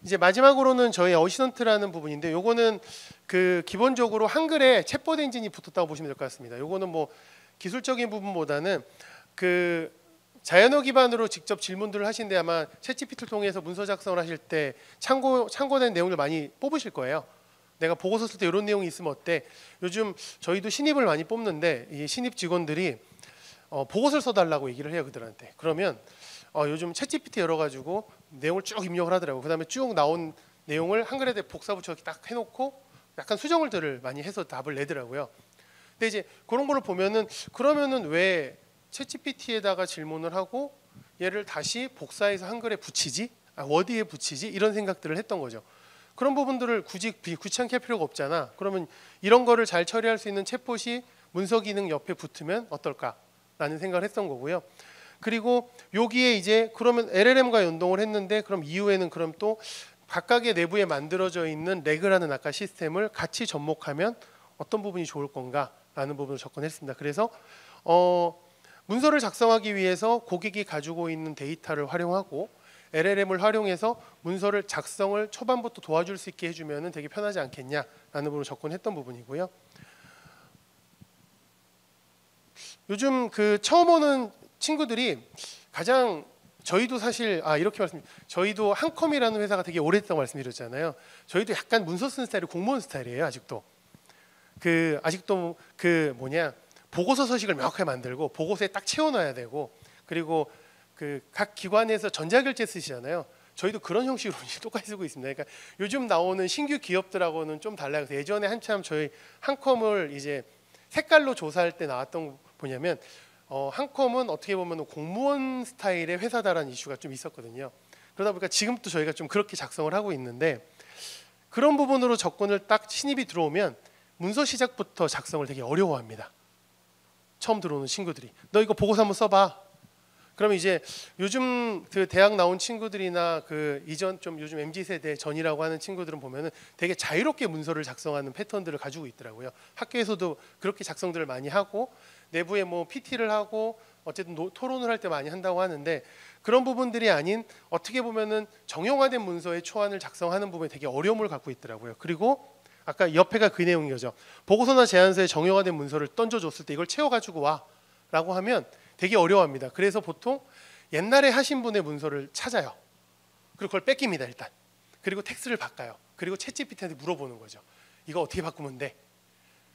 이제 마지막으로는 저희 어시스턴트라는 부분인데 요거는 그 기본적으로 한글에 챗봇 엔진이 붙었다고 보시면 될 것 같습니다. 요거는 뭐 기술적인 부분보다는 그 자연어 기반으로 직접 질문들을 하신데 아마 챗GPT를 통해서 문서 작성을 하실 때 참고된 내용을 많이 뽑으실 거예요. 내가 보고서 쓸 때 이런 내용이 있으면 어때? 요즘 저희도 신입을 많이 뽑는데 이 신입 직원들이 보고서를 써달라고 얘기를 해요 그들한테. 그러면 요즘 챗GPT 열어가지고 내용을 쭉 입력을 하더라고요. 그다음에 쭉 나온 내용을 한글에 복사 붙여 딱 해놓고 약간 수정을들을 많이 해서 답을 내더라고요. 근데 이제 그런 거를 보면은 그러면은 왜 챗GPT에다가 질문을 하고 얘를 다시 복사해서 한글에 붙이지? 워드에 붙이지? 이런 생각들을 했던 거죠. 그런 부분들을 굳이 귀찮게 할 필요가 없잖아. 그러면 이런 거를 잘 처리할 수 있는 챗봇이 문서 기능 옆에 붙으면 어떨까라는 생각을 했던 거고요. 그리고 여기에 이제 그러면 LLM과 연동을 했는데 그럼 이후에는 그럼 또 각각의 내부에 만들어져 있는 레그라는 아까 시스템을 같이 접목하면 어떤 부분이 좋을 건가라는 부분을 접근했습니다. 그래서 문서를 작성하기 위해서 고객이 가지고 있는 데이터를 활용하고 LLM을 활용해서 문서를 작성을 초반부터 도와줄 수 있게 해주면 되게 편하지 않겠냐라는 부분을 접근했던 부분이고요. 요즘 그 처음 오는 친구들이 가장 저희도 사실 이렇게 저희도 한컴이라는 회사가 되게 오래됐다고 말씀드렸잖아요. 저희도 약간 문서 쓰는 스타일이 공무원 스타일이에요. 아직도 보고서 서식을 명확하게 만들고 보고서에 딱 채워놔야 되고 그리고 그 각 기관에서 전자결제 쓰시잖아요. 저희도 그런 형식으로 똑같이 쓰고 있습니다. 그러니까 요즘 나오는 신규 기업들하고는 좀 달라요. 예전에 한참 저희 한컴을 이제 색깔로 조사할 때 나왔던 뭐냐면 한컴은 어떻게 보면 공무원 스타일의 회사다라는 이슈가 좀 있었거든요. 그러다 보니까 지금도 저희가 좀 그렇게 작성을 하고 있는데, 그런 부분으로 접근을 딱 신입이 들어오면 문서 시작부터 작성을 되게 어려워합니다. 처음 들어오는 친구들이 너 이거 보고서 한번 써봐. 그러면 이제 요즘 그 대학 나온 친구들이나 그 이전 좀 요즘 MZ 세대 전이라고 하는 친구들은 보면은 되게 자유롭게 문서를 작성하는 패턴들을 가지고 있더라고요. 학교에서도 그렇게 작성들을 많이 하고 내부에 뭐 PT를 하고 어쨌든 토론을 할 때 많이 한다고 하는데, 그런 부분들이 아닌 어떻게 보면은 정형화된 문서의 초안을 작성하는 부분에 되게 어려움을 갖고 있더라고요. 그리고 아까 옆에가 그 내용인 거죠. 보고서나 제안서에 정형화된 문서를 던져줬을 때 이걸 채워가지고 와라고 하면 되게 어려워합니다. 그래서 보통 옛날에 하신 분의 문서를 찾아요. 그리고 그걸 뺏깁니다 일단. 그리고 텍스트를 바꿔요. 그리고 챗GPT한테 물어보는 거죠. 이거 어떻게 바꾸면 돼?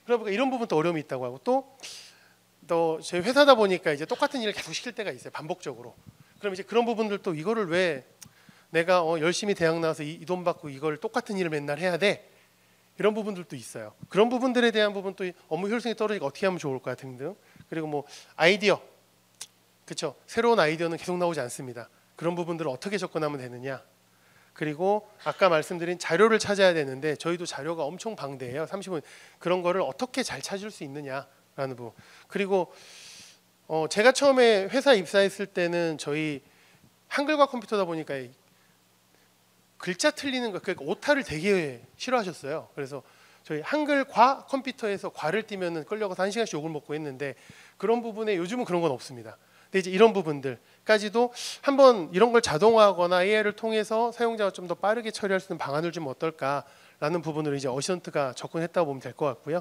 그러니까 이런 부분도 어려움이 있다고 하고, 또 저희 회사다 보니까 이제 똑같은 일을 계속 시킬 때가 있어요. 반복적으로. 그럼 이제 그런 부분들도 이거를 왜 내가 열심히 대학 나와서 이 돈 받고 이걸 똑같은 일을 맨날 해야 돼? 이런 부분들도 있어요. 그런 부분들에 대한 부분, 또 업무 효율성이 떨어지니까 어떻게 하면 좋을까 등등. 그리고 뭐 아이디어, 그렇죠? 새로운 아이디어는 계속 나오지 않습니다. 그런 부분들을 어떻게 접근하면 되느냐. 그리고 아까 말씀드린 자료를 찾아야 되는데 저희도 자료가 엄청 방대해요. 30분. 그런 거를 어떻게 잘 찾을 수 있느냐라는 부분. 그리고 제가 처음에 회사 입사했을 때는 저희 한글과 컴퓨터다 보니까 글자 틀리는 거, 그러니까 오타를 되게 싫어하셨어요. 그래서 저희 한글과 컴퓨터에서 과를 띄면은 끌려가서 1시간씩 욕을 먹고 했는데, 그런 부분에 요즘은 그런 건 없습니다. 근데 이제 이런 부분들까지도 한번 이런 걸 자동화하거나 AI를 통해서 사용자가 좀 더 빠르게 처리할 수 있는 방안을 좀 어떨까라는 부분으로 이제 어시스턴트가 접근했다고 보면 될 것 같고요.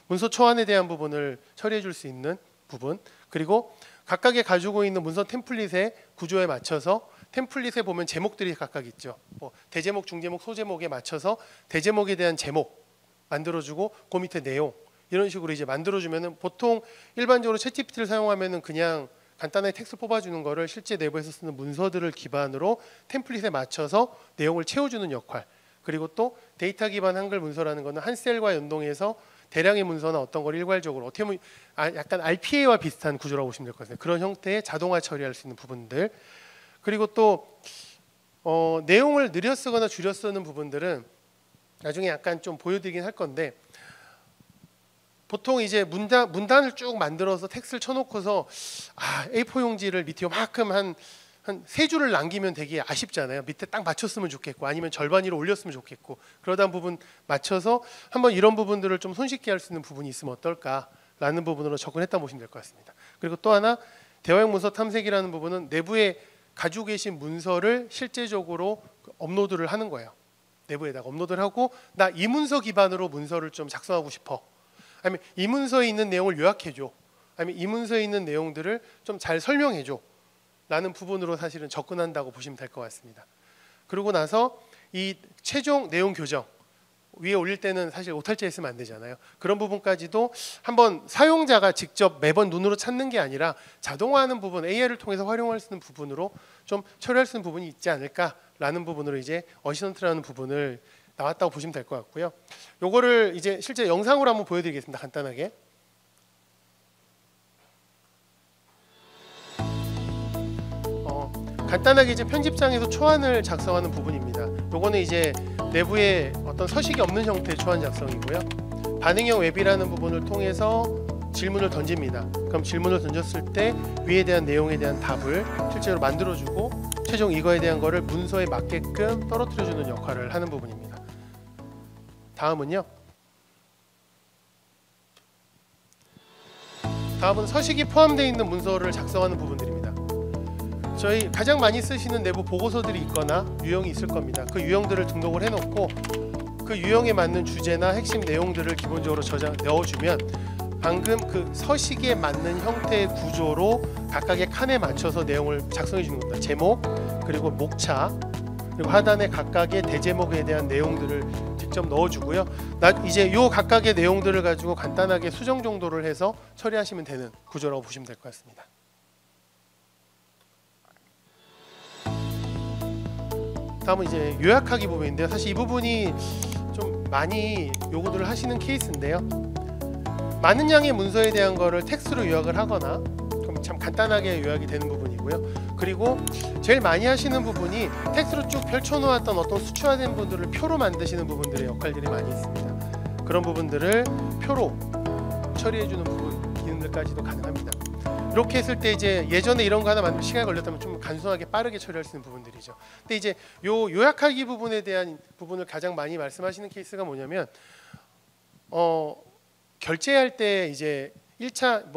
문서 초안에 대한 부분을 처리해 줄 수 있는 부분, 그리고 각각의 가지고 있는 문서 템플릿의 구조에 맞춰서 템플릿에 보면 제목들이 각각 있죠. 뭐 대제목, 중제목, 소제목에 맞춰서 대제목에 대한 제목 만들어주고 그 밑에 내용, 이런 식으로 이제 만들어주면은, 보통 일반적으로 챗GPT를 사용하면은 그냥 간단하게 텍스트 뽑아주는 거를 실제 내부에서 쓰는 문서들을 기반으로 템플릿에 맞춰서 내용을 채워주는 역할, 그리고 또 데이터 기반 한글 문서라는 거는 한 셀과 연동해서 대량의 문서나 어떤 걸 일괄적으로 어떻게 보면 약간 RPA와 비슷한 구조라고 보시면 될 것 같아요. 그런 형태의 자동화 처리할 수 있는 부분들, 그리고 또 내용을 느려 쓰거나 줄여 쓰는 부분들은 나중에 약간 좀 보여드리긴 할 건데, 보통 이제 문단을 쭉 만들어서 텍스트를 쳐놓고서 A4 용지를 밑에 요만큼 한 3줄을 남기면 되게 아쉽잖아요. 밑에 딱 맞췄으면 좋겠고, 아니면 절반 위로 올렸으면 좋겠고, 그러다 부분 맞춰서 한번 이런 부분들을 좀 손쉽게 할 수 있는 부분이 있으면 어떨까라는 부분으로 접근했다 보시면 될 것 같습니다. 그리고 또 하나, 대화형 문서 탐색이라는 부분은 내부에 가지고 계신 문서를 실제적으로 업로드를 하는 거예요. 내부에다가 업로드를 하고, 나 이 문서 기반으로 문서를 좀 작성하고 싶어, 아니면 이 문서에 있는 내용을 요약해줘, 아니면 이 문서에 있는 내용들을 좀 잘 설명해줘 라는 부분으로 사실은 접근한다고 보시면 될 것 같습니다. 그러고 나서 이 최종 내용 교정 위에 올릴 때는 사실 오탈자 있으면 안 되잖아요. 그런 부분까지도 한번 사용자가 직접 매번 눈으로 찾는 게 아니라 자동화하는 부분, AI를 통해서 활용할 수 있는 부분으로 좀 처리할 수 있는 부분이 있지 않을까라는 부분으로 이제 어시스턴트라는 부분을 나왔다고 보시면 될 것 같고요. 요거를 이제 실제 영상으로 한번 보여드리겠습니다. 간단하게. 간단하게 이제 편집장에서 초안을 작성하는 부분입니다. 요거는 이제 내부에 어떤 서식이 없는 형태의 초안 작성이고요. 반응형 웹이라는 부분을 통해서 질문을 던집니다. 그럼 질문을 던졌을 때 위에 대한 내용에 대한 답을 실제로 만들어주고 최종 이거에 대한 거를 문서에 맞게끔 떨어뜨려주는 역할을 하는 부분입니다. 다음은요. 다음은 서식이 포함되어 있는 문서를 작성하는 부분들입니다. 저희 가장 많이 쓰시는 내부 보고서들이 있거나 유형이 있을 겁니다. 그 유형들을 등록을 해놓고 그 유형에 맞는 주제나 핵심 내용들을 기본적으로 넣어주면 방금 그 서식에 맞는 형태의 구조로 각각의 칸에 맞춰서 내용을 작성해 주는 겁니다. 제목, 그리고 목차, 그리고 하단에 각각의 대제목에 대한 내용들을 직접 넣어주고요. 이제 요 각각의 내용들을 가지고 간단하게 수정 정도를 해서 처리하시면 되는 구조라고 보시면 될 것 같습니다. 다음은 이제 요약하기 부분인데요. 사실 이 부분이 좀 많이 요구들을 하시는 케이스인데요. 많은 양의 문서에 대한 거를 텍스트로 요약을 하거나, 그럼 참 간단하게 요약이 되는 부분이고요. 그리고 제일 많이 하시는 부분이 텍스트로 쭉 펼쳐놓았던 어떤 수치화된 부분들을 표로 만드시는 부분들의 역할들이 많이 있습니다. 그런 부분들을 표로 처리해주는 부분 기능들까지도 가능합니다. 이렇게 했을 때 이제 예전에 이런 거 하나 만들면 시간이 걸렸다면 좀 간소하게 빠르게 처리할 수 있는 부분들이죠. 근데 이제 요 요약하기 부분에 대한 부분을 가장 많이 말씀하시는 케이스가 뭐냐면 결제할 때 이제 1차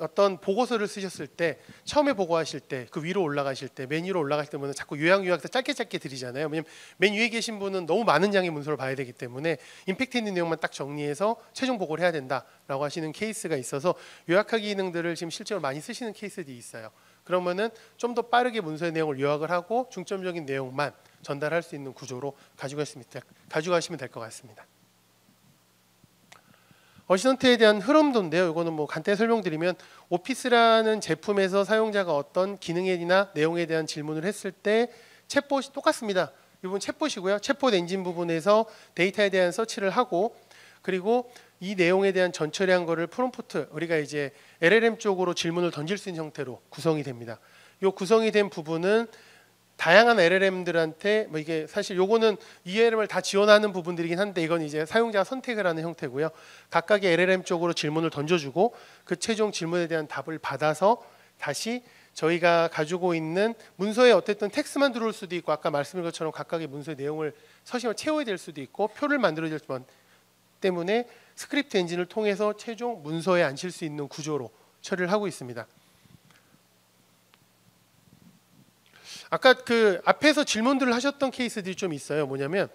어떤 보고서를 쓰셨을 때 처음에 보고하실 때 그 위로 올라가실 때 맨 위로 올라가실 때는 자꾸 요약서 짧게 드리잖아요. 왜냐면 맨 위에 계신 분은 너무 많은 양의 문서를 봐야 되기 때문에 임팩트 있는 내용만 딱 정리해서 최종 보고를 해야 된다라고 하시는 케이스가 있어서 요약하기 기능들을 지금 실제로 많이 쓰시는 케이스들이 있어요. 그러면은 좀 더 빠르게 문서의 내용을 요약을 하고 중점적인 내용만 전달할 수 있는 구조로 가져가시면 될 것 같습니다. 어시스턴트에 대한 흐름도인데요. 이거는 뭐 간단히 설명드리면 오피스라는 제품에서 사용자가 어떤 기능이나 내용에 대한 질문을 했을 때 챗봇이 똑같습니다. 이 부분 챗봇이고요. 챗봇 엔진 부분에서 데이터에 대한 서치를 하고 그리고 이 내용에 대한 전처리한 거를 프롬프트 우리가 이제 LLM 쪽으로 질문을 던질 수 있는 형태로 구성이 됩니다. 이 구성이 된 부분은 다양한 LLM들한테 뭐 이게 사실 요거는 ELM을 다 지원하는 부분들이긴 한데 이건 이제 사용자가 선택을 하는 형태고요. 각각의 LLM 쪽으로 질문을 던져주고 그 최종 질문에 대한 답을 받아서 다시 저희가 가지고 있는 문서에 어쨌든 텍스트만 들어올 수도 있고 아까 말씀드린 것처럼 각각의 문서의 내용을 서식을 채워야 될 수도 있고 표를 만들어야 될 수도 때문에 스크립트 엔진을 통해서 최종 문서에 앉힐 수 있는 구조로 처리를 하고 있습니다. 아까 그 앞에서 질문들을 하셨던 케이스들이 좀 있어요. 뭐냐면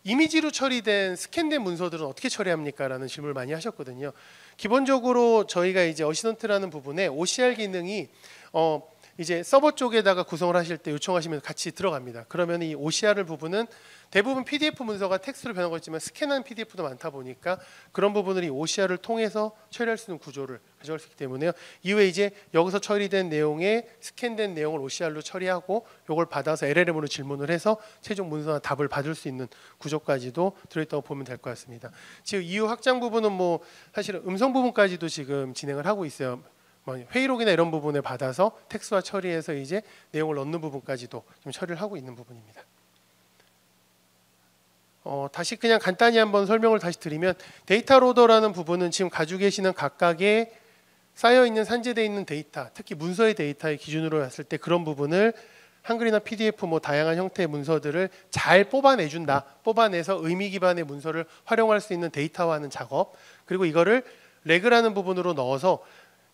이미지로 처리된 스캔된 문서들은 어떻게 처리합니까? 라는 질문을 많이 하셨거든요. 기본적으로 저희가 이제 어시스턴트라는 부분에 OCR 기능이 이제 서버 쪽에다가 구성을 하실 때 요청하시면 같이 들어갑니다. 그러면 이 OCR 부분은 대부분 PDF 문서가 텍스트로 변하고 있지만 스캔한 PDF도 많다 보니까 그런 부분을 이 OCR을 통해서 처리할 수 있는 구조를 가져갈 수 있기 때문에요. 이후에 이제 여기서 처리된 내용에 스캔된 내용을 OCR로 처리하고 이걸 받아서 LLM으로 질문을 해서 최종 문서나 답을 받을 수 있는 구조까지도 들어있다고 보면 될 것 같습니다. 지금 이후 확장 부분은 뭐 사실은 음성 부분까지도 지금 진행을 하고 있어요. 회의록이나 이런 부분을 받아서 텍스트화 처리해서 이제 내용을 넣는 부분까지도 좀 처리를 하고 있는 부분입니다. 다시 그냥 간단히 한번 설명을 다시 드리면 데이터 로더라는 부분은 지금 가지고 계시는 각각의 쌓여있는 산재되어 있는 데이터 특히 문서의 데이터의 기준으로 봤을 때 그런 부분을 한글이나 PDF 뭐 다양한 형태의 문서들을 잘 뽑아내준다. 뽑아내서 의미 기반의 문서를 활용할 수 있는 데이터화하는 작업 그리고 이거를 레그라는 부분으로 넣어서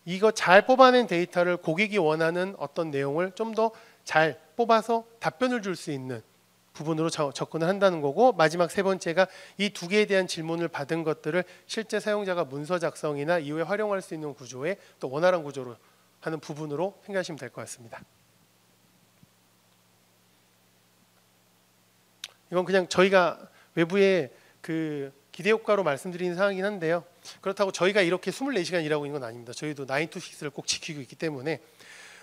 이거 잘 뽑아낸 데이터를 고객이 원하는 어떤 내용을 좀 더 잘 뽑아서 답변을 줄 수 있는 부분으로 접근을 한다는 거고 마지막 세 번째가 이 두 개에 대한 질문을 받은 것들을 실제 사용자가 문서 작성이나 이후에 활용할 수 있는 구조에 또 원활한 구조로 하는 부분으로 생각하시면 될 것 같습니다. 이건 그냥 저희가 외부에 그 기대 효과로 말씀드리는 사항이긴 한데요. 그렇다고 저희가 이렇게 24시간 일하고 있는 건 아닙니다. 저희도 9 to 6를 꼭 지키고 있기 때문에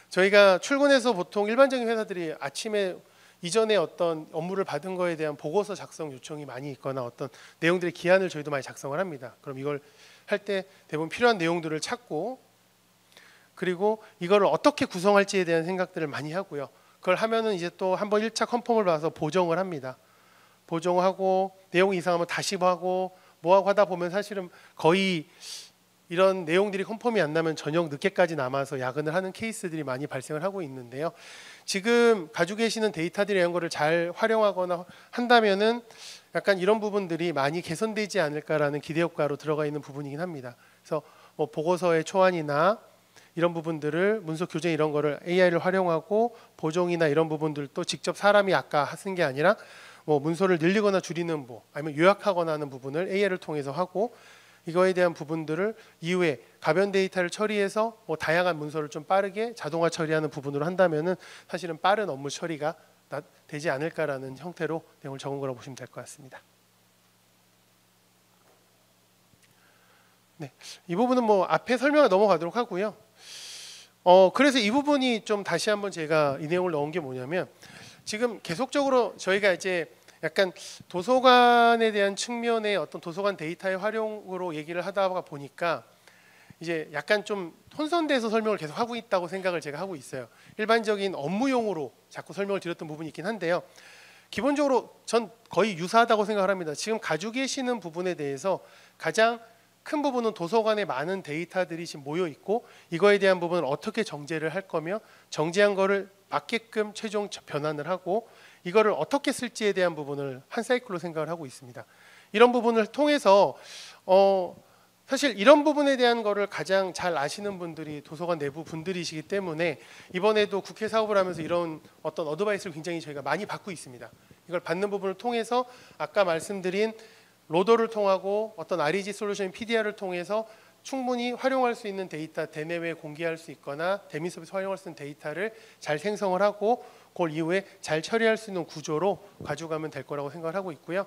저희가 출근해서 보통 일반적인 회사들이 아침에 이전에 어떤 업무를 받은 거에 대한 보고서 작성 요청이 많이 있거나 어떤 내용들의 기한을 저희도 많이 작성을 합니다. 그럼 이걸 할 때 대부분 필요한 내용들을 찾고 그리고 이걸 어떻게 구성할지에 대한 생각들을 많이 하고요. 그걸 하면은 이제 또 한번 1차 컨펌을 봐서 보정을 합니다. 보정하고 내용이 이상하면 다시 하고 뭐하고 하다 보면 사실은 거의 이런 내용들이 컨펌이 안 나면 저녁 늦게까지 남아서 야근을 하는 케이스들이 많이 발생을 하고 있는데요. 지금 가지고 계시는 데이터들이 이런 거를 잘 활용하거나 한다면은 약간 이런 부분들이 많이 개선되지 않을까라는 기대 효과로 들어가 있는 부분이긴 합니다. 그래서 뭐 보고서의 초안이나 이런 부분들을 문서 교정 이런 거를 AI를 활용하고 보정이나 이런 부분들도 직접 사람이 아까 쓴 게 아니라 뭐 문서를 늘리거나 줄이는 뭐 아니면 요약하거나 하는 부분을 AI를 통해서 하고 이거에 대한 부분들을 이후에 가변 데이터를 처리해서 뭐 다양한 문서를 좀 빠르게 자동화 처리하는 부분으로 한다면은 사실은 빠른 업무 처리가 되지 않을까라는 형태로 내용을 적은 거라고 보시면 될 것 같습니다. 네, 이 부분은 뭐 앞에 설명을 넘어가도록 하고요. 그래서 이 부분이 좀 다시 한번 제가 이 내용을 넣은 게 뭐냐면 지금 계속적으로 저희가 이제 약간 도서관에 대한 측면의 어떤 도서관 데이터의 활용으로 얘기를 하다 보니까 이제 약간 좀 혼선돼서 설명을 계속 하고 있다고 생각을 제가 하고 있어요. 일반적인 업무용으로 자꾸 설명을 드렸던 부분이 있긴 한데요. 기본적으로 전 거의 유사하다고 생각을 합니다. 지금 가지고 계시는 부분에 대해서 가장 큰 부분은 도서관에 많은 데이터들이 지금 모여 있고 이거에 대한 부분을 어떻게 정제를 할 거며 정제한 거를 맞게끔 최종 변환을 하고 이거를 어떻게 쓸지에 대한 부분을 한 사이클로 생각을 하고 있습니다. 이런 부분을 통해서 사실 이런 부분에 대한 거를 가장 잘 아시는 분들이 도서관 내부 분들이시기 때문에 이번에도 국회 사업을 하면서 이런 어떤 어드바이스를 굉장히 저희가 많이 받고 있습니다. 이걸 받는 부분을 통해서 아까 말씀드린 로더를 통하고 어떤 REG 솔루션 PDR을 통해서 충분히 활용할 수 있는 데이터 대내외에 공개할 수 있거나 대민 서비스 활용할 수 있는 데이터를 잘 생성을 하고 그걸 이후에 잘 처리할 수 있는 구조로 가져가면 될 거라고 생각을 하고 있고요.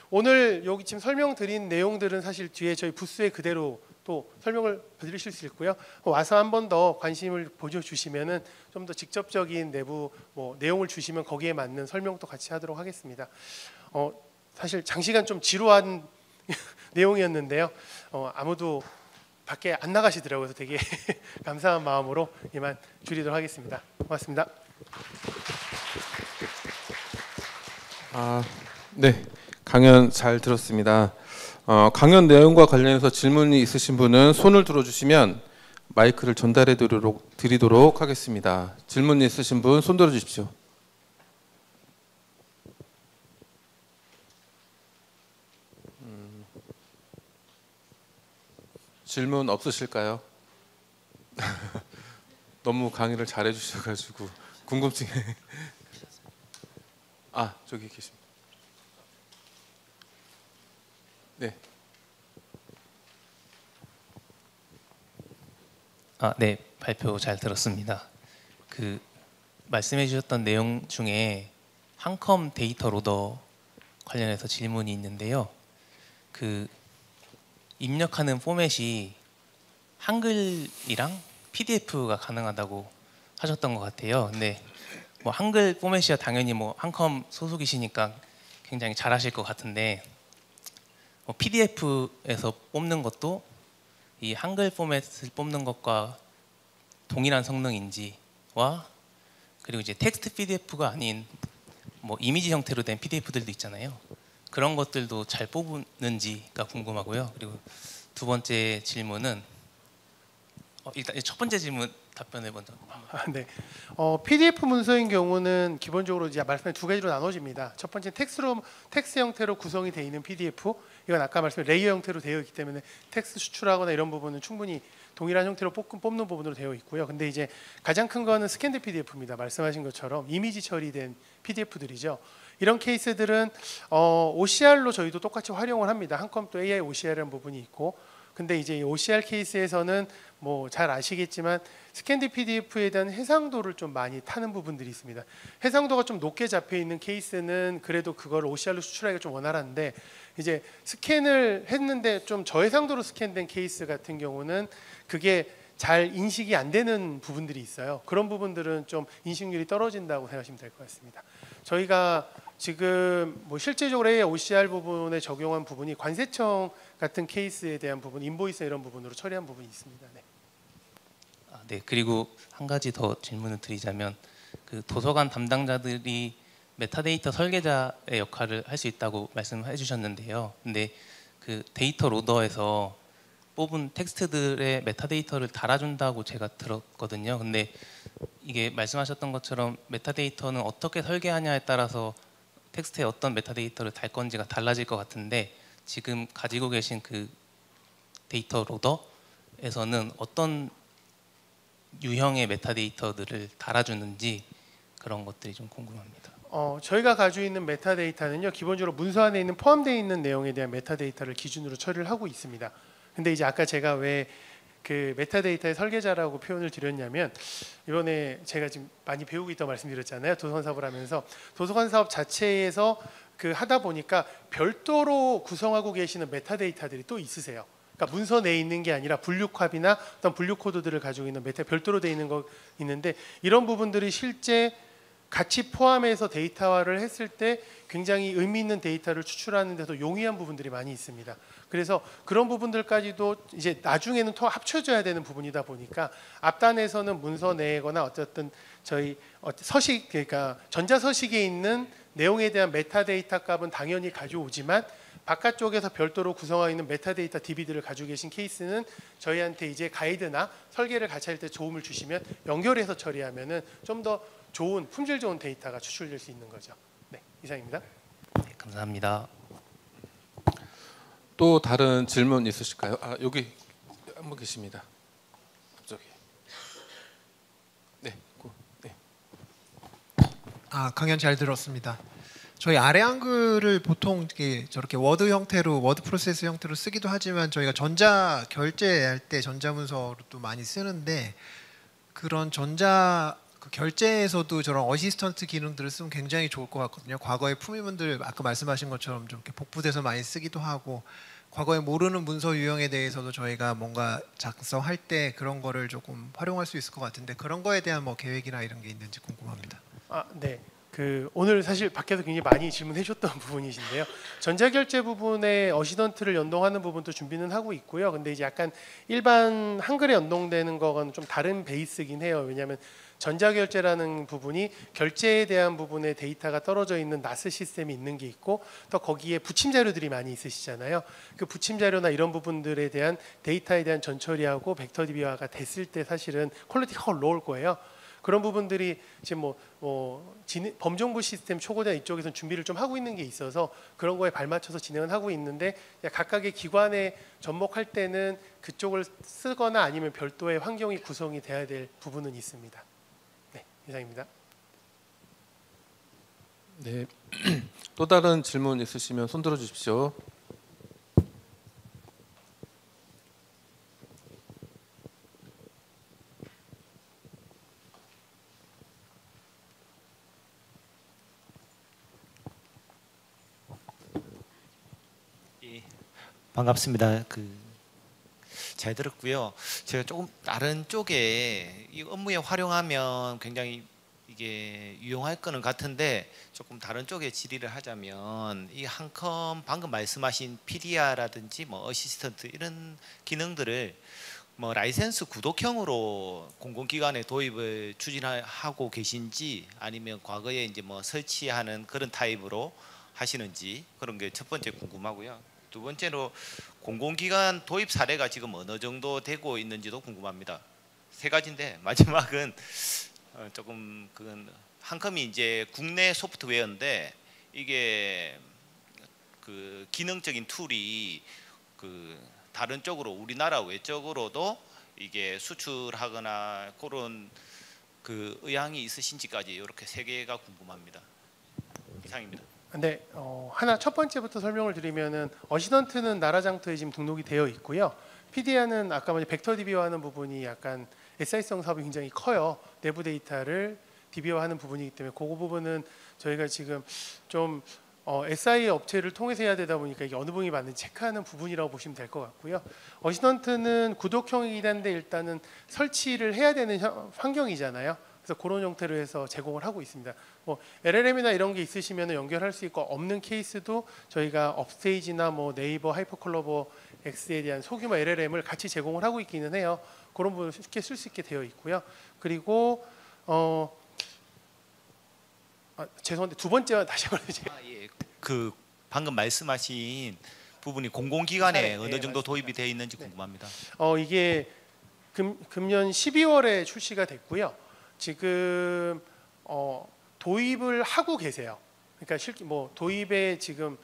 오늘 여기 지금 설명드린 내용들은 사실 뒤에 저희 부스에 그대로 또 설명을 드리실 수 있고요. 와서 한 번 더 관심을 보여주시면은 좀 더 직접적인 내부 내용을 주시면 거기에 맞는 설명도 같이 하도록 하겠습니다. 사실 장시간 좀 지루한 내용이었는데요. 아무도 밖에 안 나가시더라고요. 그래서 되게 감사한 마음으로 이만 줄이도록 하겠습니다. 고맙습니다. 네, 강연 잘 들었습니다. 강연 내용과 관련해서 질문이 있으신 분은 손을 들어주시면 마이크를 전달해 드리도록 하겠습니다. 질문 있으신 분 손 들어주십시오. 질문 없으실까요? 너무 강의를 잘해 주셔가지고 궁금증이 저기 계십니다. 네. 네, 발표 잘 들었습니다. 그 말씀해 주셨던 내용 중에 한컴 데이터 로더 관련해서 질문이 있는데요. 그 입력하는 포맷이 한글이랑 PDF가 가능하다고 하셨던 것 같아요. 근데 뭐 한글 포맷이야 당연히 뭐 한컴 소속이시니까 굉장히 잘하실 것 같은데 PDF에서 뽑는 것도 이 한글 포맷을 뽑는 것과 동일한 성능인지와 그리고 이제 텍스트 PDF가 아닌 뭐 이미지 형태로 된 PDF들도 있잖아요. 그런 것들도 잘 뽑는지가 궁금하고요. 그리고 두 번째 질문은 일단 첫 번째 질문 답변을 먼저. 네. PDF 문서인 경우는 기본적으로 이제 말씀드린 두 가지로 나눠집니다. 첫 번째 텍스트 형태로 구성이 되어 있는 PDF. 이건 아까 말씀드린 레이어 형태로 되어 있기 때문에 텍스트 수출하거나 이런 부분은 충분히 동일한 형태로 뽑는 부분으로 되어 있고요. 근데 이제 가장 큰 거는 스캔드 PDF입니다. 말씀하신 것처럼 이미지 처리된 PDF들이죠. 이런 케이스들은 OCR로 저희도 똑같이 활용을 합니다. 한컴도 AI OCR이라는 부분이 있고, 근데 이제 이 OCR 케이스에서는 뭐 잘 아시겠지만 스캔드 PDF에 대한 해상도를 좀 많이 타는 부분들이 있습니다. 해상도가 좀 높게 잡혀 있는 케이스는 그래도 그걸 OCR로 수출하기가 좀 원활한데, 이제 스캔을 했는데 좀 저해상도로 스캔된 케이스 같은 경우는 그게 잘 인식이 안 되는 부분들이 있어요. 그런 부분들은 좀 인식률이 떨어진다고 생각하시면 될 것 같습니다. 저희가 지금 뭐 실제적으로 OCR 부분에 적용한 부분이 관세청 같은 케이스에 대한 부분, 인보이스 이런 부분으로 처리한 부분이 있습니다. 네. 네, 그리고 한 가지 더 질문을 드리자면 그 도서관 담당자들이 메타데이터 설계자의 역할을 할 수 있다고 말씀해 주셨는데요. 근데 그 데이터 로더에서 뽑은 텍스트들의 메타데이터를 달아준다고 제가 들었거든요. 근데 이게 말씀하셨던 것처럼 메타데이터는 어떻게 설계하냐에 따라서 텍스트에 어떤 메타데이터를 달 건지가 달라질 것 같은데, 지금 가지고 계신 그 데이터 로더에서는 어떤 유형의 메타데이터들을 달아주는지 그런 것들이 좀 궁금합니다. 저희가 가지고 있는 메타데이터는요, 기본적으로 문서 안에 있는 포함되어 있는 내용에 대한 메타데이터를 기준으로 처리를 하고 있습니다. 근데 이제 아까 제가 왜 그 메타데이터의 설계자라고 표현을 드렸냐면, 이번에 제가 지금 많이 배우고 있다고 말씀드렸잖아요. 도서관 사업을 하면서 도서관 사업 자체에서 그 하다 보니까 별도로 구성하고 계시는 메타데이터들이 또 있으세요. 그러니까 문서 내에 있는 게 아니라 분류 코드들을 가지고 있는 별도로 되어 있는 거 있는데, 이런 부분들이 실제 같이 포함해서 데이터화를 했을 때 굉장히 의미 있는 데이터를 추출하는 데서 용이한 부분들이 많이 있습니다. 그래서 그런 부분들까지도 이제 나중에는 더 합쳐져야 되는 부분이다 보니까 앞단에서는 문서 내거나 어쨌든 저희 서식, 그러니까 전자서식에 있는 내용에 대한 메타데이터 값은 당연히 가져오지만 바깥쪽에서 별도로 구성하고 있는 메타데이터 DB들을 가지고 계신 케이스는 저희한테 이제 가이드나 설계를 같이 할 때 도움을 주시면 연결해서 처리하면은 좀 더 좋은 품질 좋은 데이터가 추출될 수 있는 거죠. 네, 이상입니다. 네, 감사합니다. 또 다른 질문 있으실까요? 아, 여기 한 분 계십니다. 저기. 네. 네. 강연 잘 들었습니다. 저희 아래 한글을 보통 이렇게 저렇게 워드 형태로, 워드 프로세스 형태로 쓰기도 하지만 저희가 전자 결제할 때 전자문서로 또 많이 쓰는데 그런 전자 결제에서도 저런 어시스턴트 기능들을 쓰면 굉장히 좋을 것 같거든요. 과거에 품위분들 아까 말씀하신 것처럼 좀 이렇게 복붙해서 많이 쓰기도 하고 과거에 모르는 문서 유형에 대해서도 저희가 뭔가 작성할 때 그런 거를 조금 활용할 수 있을 것 같은데 그런 거에 대한 뭐 계획이나 이런 게 있는지 궁금합니다. 네. 오늘 사실 밖에서 굉장히 많이 질문해 주셨던 부분이신데요. 전자결제 부분에 어시던트를 연동하는 부분도 준비는 하고 있고요. 근데 이제 약간 일반 한글에 연동되는 거는 좀 다른 베이스긴 해요. 왜냐하면 전자결제라는 부분이 결제에 대한 부분에 데이터가 떨어져 있는 나스 시스템이 있는 게 있고 또 거기에 부침 자료들이 많이 있으시잖아요. 그 부침 자료나 이런 부분들에 대한 데이터에 대한 전처리하고 벡터 DB화가 됐을 때 사실은 퀄리티가 확 올라올 거예요. 그런 부분들이 지금 범정부 시스템 초고자 이쪽에서 준비를 좀 하고 있는 게 있어서 그런 거에 발맞춰서 진행을 하고 있는데 각각의 기관에 접목할 때는 그쪽을 쓰거나 아니면 별도의 환경이 구성이 돼야 될 부분은 있습니다. 네, 이상입니다. 네. 또 다른 질문 있으시면 손 들어 주십시오. 반갑습니다. 잘 들었고요. 제가 조금 다른 쪽에 이 업무에 활용하면 굉장히 이게 유용할 거는 같은데 조금 다른 쪽에 질의를 하자면 이 한컴 방금 말씀하신 PDR라든지 뭐 어시스턴트 이런 기능들을 뭐 라이센스 구독형으로 공공기관에 도입을 추진하고 계신지 아니면 과거에 이제 뭐 설치하는 그런 타입으로 하시는지 그런 게 첫 번째 궁금하고요. 두 번째로 공공기관 도입 사례가 지금 어느 정도 되고 있는지도 궁금합니다. 세 가지인데 마지막은 조금 그건 한컴이 이제 국내 소프트웨어인데 이게 그 기능적인 툴이 그 다른 쪽으로 우리나라 외적으로도 이게 수출하거나 그런 그 의향이 있으신지까지 이렇게 세 개가 궁금합니다. 이상입니다. 네, 하나 첫 번째부터 설명을 드리면은 어시던트는 나라장터에 지금 등록이 되어 있고요. PDR는 아까 먼저 벡터 DB화하는 부분이 약간 SI성 사업이 굉장히 커요. 내부 데이터를 DB화하는 부분이기 때문에 그 부분은 저희가 지금 좀 SI 업체를 통해서 해야 되다 보니까 이게 어느 부분이 맞는지 체크하는 부분이라고 보시면 될 것 같고요. 어시던트는 구독형이긴 한데 일단은 설치를 해야 되는 환경이잖아요. 그래서 그런 형태로 해서 제공을 하고 있습니다. 뭐 LLM이나 이런 게 있으시면 연결할 수 있고 없는 케이스도 저희가 업스테이지나 뭐 네이버 하이퍼클로버 X에 대한 소규모 LLM을 같이 제공을 하고 있기는 해요. 그런 부분 쉽게 쓸 수 있게 되어 있고요. 그리고 죄송한데 두 번째 다시 한번 해주세요. 예. 그 방금 말씀하신 부분이 공공기관에 네, 어느 정도 맞습니다. 도입이 되어 있는지 궁금합니다. 이게 금년 12월에 출시가 됐고요. 지금 도입을 하고 계세요. 그러니까 뭐 도입에 지금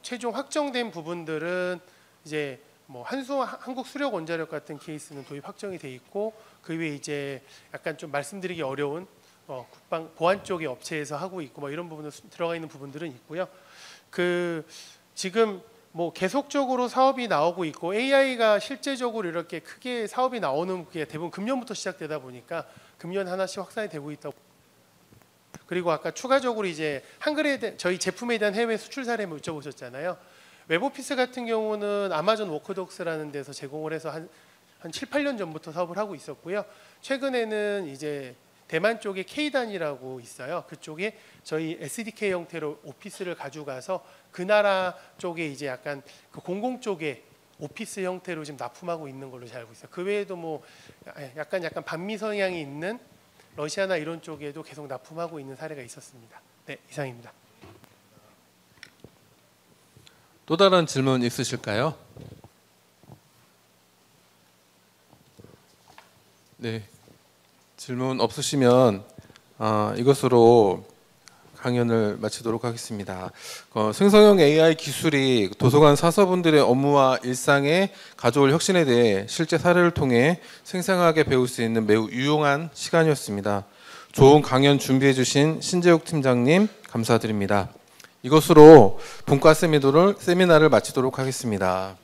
최종 확정된 부분들은 이제 뭐 한국수력원자력 같은 케이스는 도입 확정이 돼 있고 그 외에 이제 약간 좀 말씀드리기 어려운 국방 보안 쪽의 업체에서 하고 있고 뭐 이런 부분은 들어가 있는 부분들은 있고요. 지금 뭐 계속적으로 사업이 나오고 있고 AI가 실제적으로 이렇게 크게 사업이 나오는 게 대부분 금년부터 시작되다 보니까 금년 하나씩 확산이 되고 있다고. 그리고 아까 추가적으로 이제 한글에 저희 제품에 대한 해외 수출 사례 여쭤보셨잖아요. 웹오피스 같은 경우는 아마존 워크독스라는 데서 제공을 해서 한 7, 8년 전부터 사업을 하고 있었고요. 최근에는 이제 대만 쪽에 K단이라고 있어요. 그쪽에 저희 SDK 형태로 오피스를 가져가서 그 나라 쪽에 이제 약간 그 공공 쪽에 오피스 형태로 지금 납품하고 있는 걸로 잘 알고 있어요. 그 외에도 뭐 약간 반미 성향이 있는 러시아나 이런 쪽에도 계속 납품하고 있는 사례가 있었습니다. 네, 이상입니다. 또 다른 질문 있으실까요? 네, 질문 없으시면 이것으로 강연을 마치도록 하겠습니다. 생성형 AI 기술이 도서관 사서분들의 업무와 일상에 가져올 혁신에 대해 실제 사례를 통해 생생하게 배울 수 있는 매우 유용한 시간이었습니다. 좋은 강연 준비해 주신 신재욱 팀장님 감사드립니다. 이것으로 본과 세미나를 마치도록 하겠습니다.